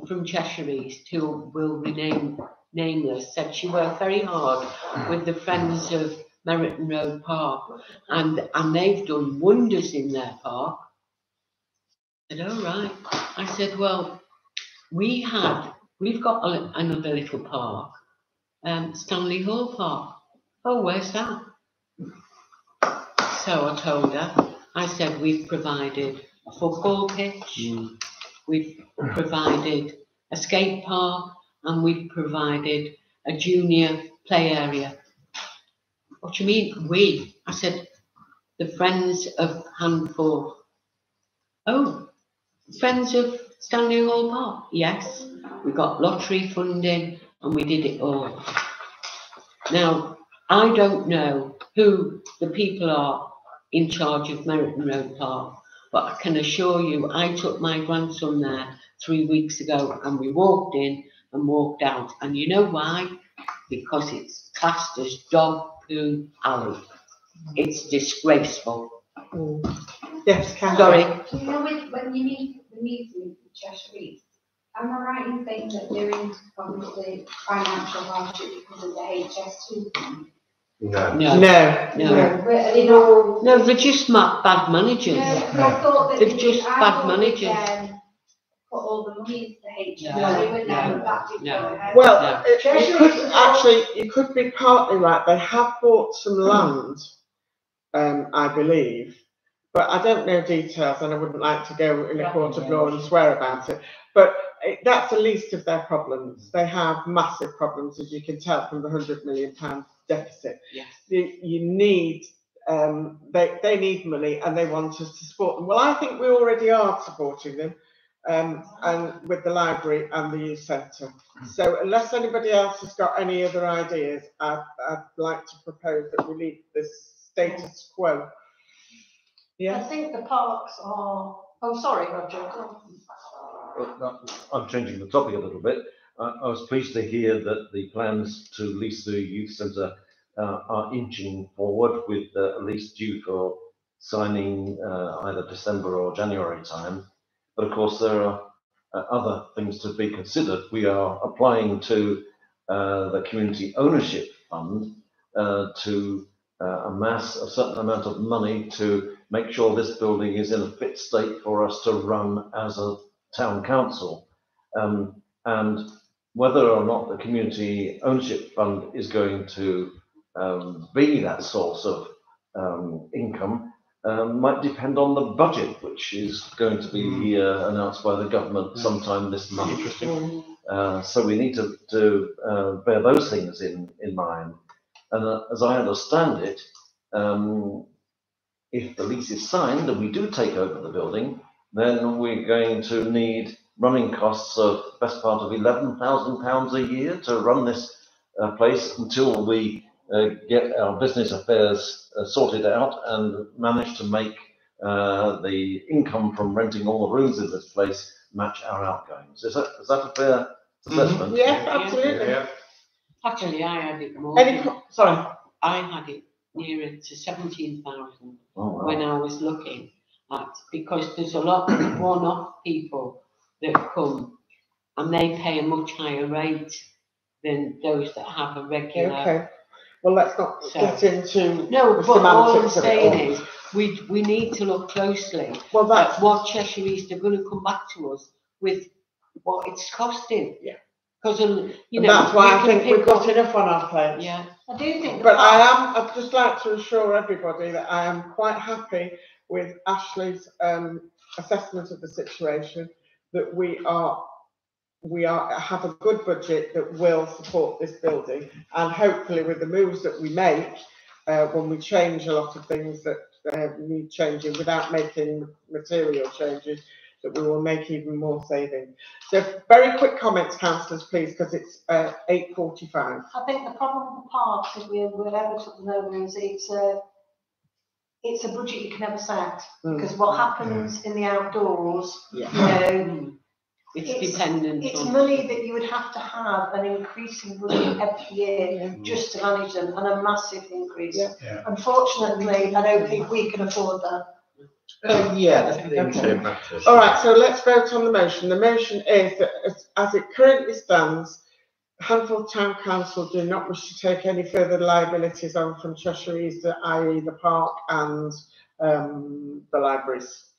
Speaker 11: from Cheshire East, who will remain nameless, said she worked very hard with the Friends of Merriton Road Park, and they've done wonders in their park. I said, oh right. I said, well, we've got another little park, Stanley Hall Park. Oh, where's that? So I told her, I said, we've provided a football pitch, we've provided a skate park, and we've provided a junior play area. What do you mean, we? I said, the Friends of Handford. Oh, Friends of Stanley Hall Park? Yes, we got lottery funding and we did it all. Now, I don't know who the people are in charge of Merriton Road Park, but I can assure you, I took my grandson there 3 weeks ago and we walked in and walked out. And you know why? Because it's classed as dog poo alley. It's disgraceful.
Speaker 2: Yes, Karen.
Speaker 11: Sorry.
Speaker 9: Do you know when you meet the meeting with Cheshire East, am I right in saying that during obviously financial hardship because of the HS2 thing?
Speaker 11: No, they're just bad managers.
Speaker 9: I thought that
Speaker 11: they're just bad managers.
Speaker 9: Put all the money into HS2 and then that did go ahead.
Speaker 2: Well, you could be partly right. They have bought some land, I believe, but I don't know details, and I wouldn't like to go in a court of law and swear about it. But that's the least of their problems. They have massive problems, as you can tell from the £100 million deficit.
Speaker 11: Yes.
Speaker 2: You need, they need money, and they want us to support them. Well, I think we already are supporting them, and with the library and the youth centre. So unless anybody else has got any other ideas, I'd like to propose that we leave this status quo.
Speaker 3: I think the parks are. Oh, sorry, Roger.
Speaker 5: I'm changing the topic a little bit. I was pleased to hear that the plans to lease the youth centre are inching forward, with a lease due for signing either December or January time. But of course, there are other things to be considered. We are applying to the Community Ownership Fund to amass a certain amount of money to make sure this building is in a fit state for us to run as a town council. And whether or not the Community Ownership Fund is going to be that source of income might depend on the budget, which is going to be announced by the government sometime this month. So we need to bear those things in mind. And as I understand it, if the lease is signed and we do take over the building, then we're going to need running costs of the best part of £11,000 a year to run this place until we get our business affairs sorted out and manage to make the income from renting all the rooms in this place match our outgoings. Is that a fair assessment?
Speaker 2: Yeah, absolutely.
Speaker 1: Yeah.
Speaker 11: Actually, I had it more. I had it nearer to 17,000 when I was looking at, because there's a lot of one-off people that come and they pay a much higher rate than those that have a regular.
Speaker 2: Okay. Well, let's not get into
Speaker 11: No,
Speaker 2: the
Speaker 11: but all I'm
Speaker 2: semantics of it
Speaker 11: saying
Speaker 2: all.
Speaker 11: is we need to look closely
Speaker 2: Well, that's
Speaker 11: at what Cheshire East are going to come back to us with what it's costing.
Speaker 2: Yeah.
Speaker 11: Because you
Speaker 2: and
Speaker 11: know
Speaker 2: that's why
Speaker 11: we
Speaker 2: I
Speaker 11: can
Speaker 2: think
Speaker 11: pick
Speaker 2: we've got
Speaker 11: up-
Speaker 2: enough on our plate.
Speaker 11: Yeah.
Speaker 3: I do think.
Speaker 2: But I'd just like to assure everybody that I am quite happy with Ashley's assessment of the situation, that we have a good budget that will support this building, and hopefully with the moves that we make, when we change a lot of things that need changing without making material changes, that we will make even more saving. So very quick comments, councillors, please, because it's 8:45.
Speaker 3: I think the problem with the parks, if we ever took them over, is it's a budget you can never set, because what happens in the outdoors, you know,
Speaker 11: it's dependent.
Speaker 3: It's money that you would have to have an increasing budget every year just to manage them, and a massive increase. Unfortunately, I don't think we can afford that.
Speaker 2: All right, so let's vote on the motion. The motion is that as it currently stands, Handforth Town Council do not wish to take any further liabilities on from Cheshire East, i.e. the park and the libraries.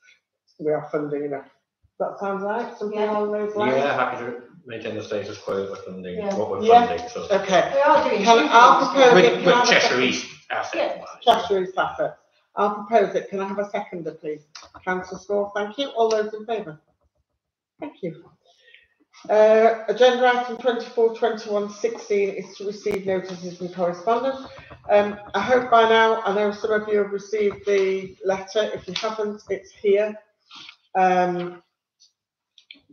Speaker 2: We are funding enough. Does that sound right? Something along those lines?
Speaker 1: Yeah, happy to maintain the status quo of funding what we're
Speaker 2: Yeah.
Speaker 1: funding. So.
Speaker 2: Okay.
Speaker 3: We are doing
Speaker 2: I'll propose it.
Speaker 1: With Cheshire East asset.
Speaker 2: Cheshire East assets. I'll propose it. Can I have a seconder, please? Councillor Small, thank you. All those in favour? Thank you. Agenda item 24/21/16 is to receive notices and correspondence. I hope by now, I know some of you have received the letter. If you haven't, it's here.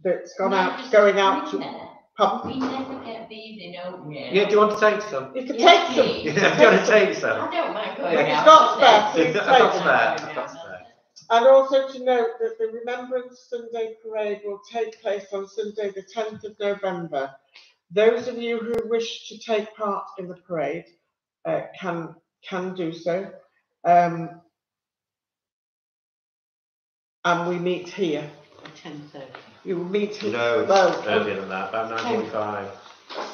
Speaker 2: That's gone out, going out to. Pardon?
Speaker 12: We never get these in open.
Speaker 1: Yeah, do you want to take some?
Speaker 2: You can take some.
Speaker 1: Yeah, do you want to take some?
Speaker 12: I don't mind going
Speaker 2: If
Speaker 12: out.
Speaker 2: it's not spare, please
Speaker 1: I've got
Speaker 2: take
Speaker 1: spare.
Speaker 2: some.
Speaker 1: I've got spare.
Speaker 2: And also to note that the Remembrance Sunday Parade will take place on Sunday the 10th of November. Those of you who wish to take part in the parade can do so. And we meet here.
Speaker 11: 10:30.
Speaker 2: You will meet here.
Speaker 1: No,
Speaker 2: Well,
Speaker 1: earlier than that, about 9:45.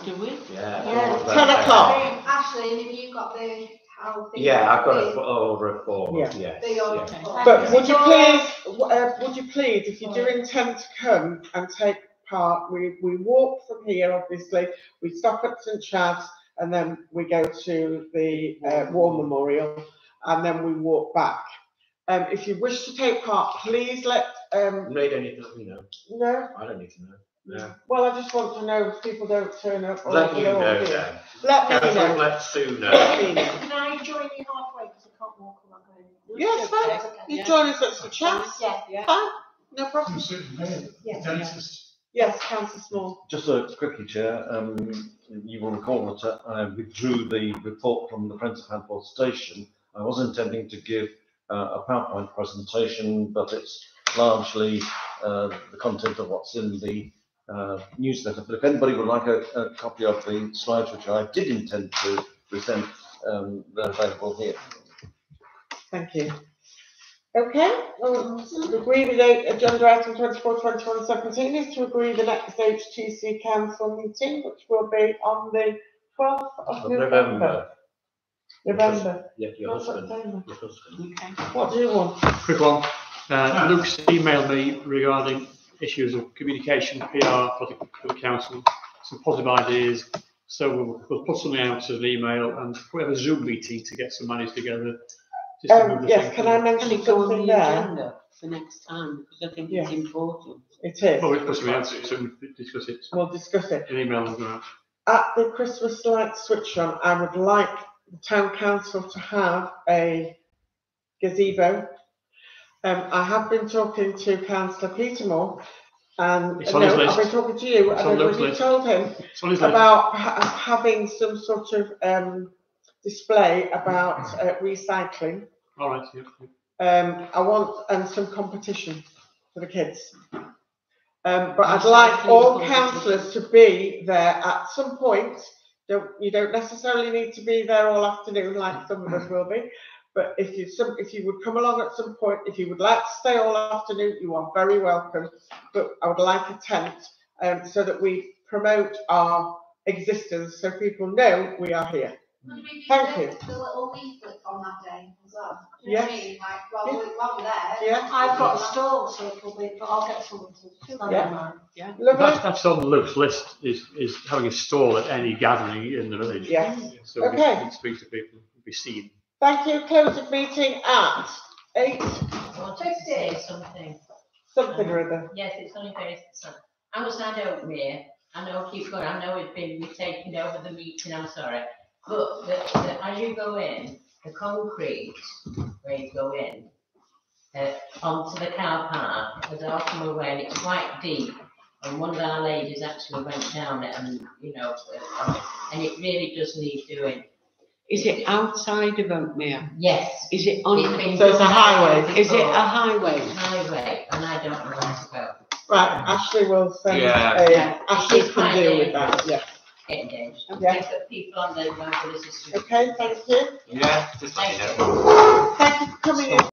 Speaker 11: Do we?
Speaker 1: Yeah.
Speaker 3: Yeah.
Speaker 2: 10 o'clock.
Speaker 9: Ashley, have you got the how?
Speaker 1: Yeah, I've got over a form.
Speaker 2: Yeah.
Speaker 1: Yes.
Speaker 9: Yeah.
Speaker 2: But would you please, if you do intend to come and take part, we walk from here, obviously, we stop at St Chad's, and then we go to the War Memorial, and then we walk back. If you wish to take part, please let.
Speaker 1: They don't need to let me know.
Speaker 2: No?
Speaker 1: I don't need to know. No.
Speaker 2: Well, I just want to know if people don't turn up. Or
Speaker 1: Let
Speaker 2: if
Speaker 1: you
Speaker 2: they're all
Speaker 1: know
Speaker 2: here.
Speaker 1: then.
Speaker 2: Let me know.
Speaker 1: Let Sue know.
Speaker 2: Let me know.
Speaker 3: Can I join you halfway, because I can't walk on my own?
Speaker 2: Yes, fine. You join us at St Chad's.
Speaker 3: Yeah.
Speaker 2: Fine. No problem.
Speaker 10: Dentist.
Speaker 2: Yes, Councillor Small.
Speaker 5: Just a quickie, Chair. You will recall that I withdrew the report from the Friends of Handforth Station. I was intending to give a PowerPoint presentation, but it's largely the content of what's in the newsletter. But if anybody would like a copy of the slides, which I did intend to present, they're available here.
Speaker 2: Thank you. Okay, well, agree with agenda item 24/21/17 is to agree the next HTC council meeting, which will be on the 12th of November. November.
Speaker 1: Yeah, your
Speaker 2: Not
Speaker 1: husband.
Speaker 2: September.
Speaker 1: Your husband.
Speaker 11: Okay.
Speaker 2: What do you want?
Speaker 8: Quick one. Luke's emailed me regarding issues of communication, PR for the council, some positive ideas. So we'll put something out as an email and put a Zoom meeting to get some money together. Just to move the
Speaker 2: Yes,
Speaker 8: thing
Speaker 2: can I
Speaker 8: forward.
Speaker 11: Can
Speaker 2: mention
Speaker 11: it go on
Speaker 2: something
Speaker 11: the
Speaker 2: there?
Speaker 11: agenda for next time? Because I think
Speaker 2: Yeah.
Speaker 11: it's important.
Speaker 2: It is.
Speaker 8: Well, we'll put something out, so we'll discuss it.
Speaker 2: We'll discuss it.
Speaker 8: An email will go out.
Speaker 2: At the Christmas light switch on, I would like the town council to have a gazebo. I have been talking to Councillor Petermore, and
Speaker 8: It's on his
Speaker 2: no, I've
Speaker 8: list.
Speaker 2: been talking to you,
Speaker 8: It's
Speaker 2: and
Speaker 8: on
Speaker 2: I've
Speaker 8: Luke's
Speaker 2: already
Speaker 8: list.
Speaker 2: told him
Speaker 8: It's on his list.
Speaker 2: about having some sort of display about recycling.
Speaker 8: All right. Yeah.
Speaker 2: I want some competition for the kids. But I'd like all councillors to be there at some point. You don't necessarily need to be there all afternoon like some of us will be. But if you would come along at some point, if you would like to stay all afternoon, you are very welcome. But I would like a tent so that we promote our existence so people know we are here.
Speaker 9: Could we do
Speaker 2: Thank you.
Speaker 9: the little leaflet on that day as well? Do you know what I
Speaker 2: Yes.
Speaker 9: mean? Like, while we're there.
Speaker 2: Yeah.
Speaker 3: I've got a stall, so it'll be, but I'll get someone to stand
Speaker 2: Yeah.
Speaker 3: in mine.
Speaker 11: Yeah.
Speaker 2: Lovely.
Speaker 8: That's on Luke's list, is having a stall at any gathering in the village.
Speaker 2: Yes.
Speaker 8: So we
Speaker 2: Okay.
Speaker 8: can speak to people, be seen.
Speaker 2: Thank you. Close the meeting at 8
Speaker 12: I wanted to say something.
Speaker 2: something or other.
Speaker 12: Yes, it's only very, I was had Oakmere, I know, keep going, I know we've taken over the meeting, I'm sorry. But as you go in, the concrete where you go in, onto the car park, as I come away, and it's quite deep. And one of our ladies actually went down it and, and it really does need doing.
Speaker 11: Is it outside of Oakmere?
Speaker 12: Yes.
Speaker 11: Is it on?
Speaker 12: It's been
Speaker 2: So it's a
Speaker 12: done
Speaker 2: highway.
Speaker 11: Is it a highway?
Speaker 12: Highway, and I don't know where to go.
Speaker 2: Right, Ashley will send
Speaker 6: Yeah.
Speaker 2: Ashley
Speaker 12: It's
Speaker 2: can
Speaker 12: quite
Speaker 2: deal with
Speaker 12: dangerous.
Speaker 2: that, yeah.
Speaker 12: Getting dangerous.
Speaker 2: Yeah.
Speaker 12: We've got people on the mobility system.
Speaker 2: Okay, thank you.
Speaker 6: Yeah, just let me know.
Speaker 2: Thank you for coming in.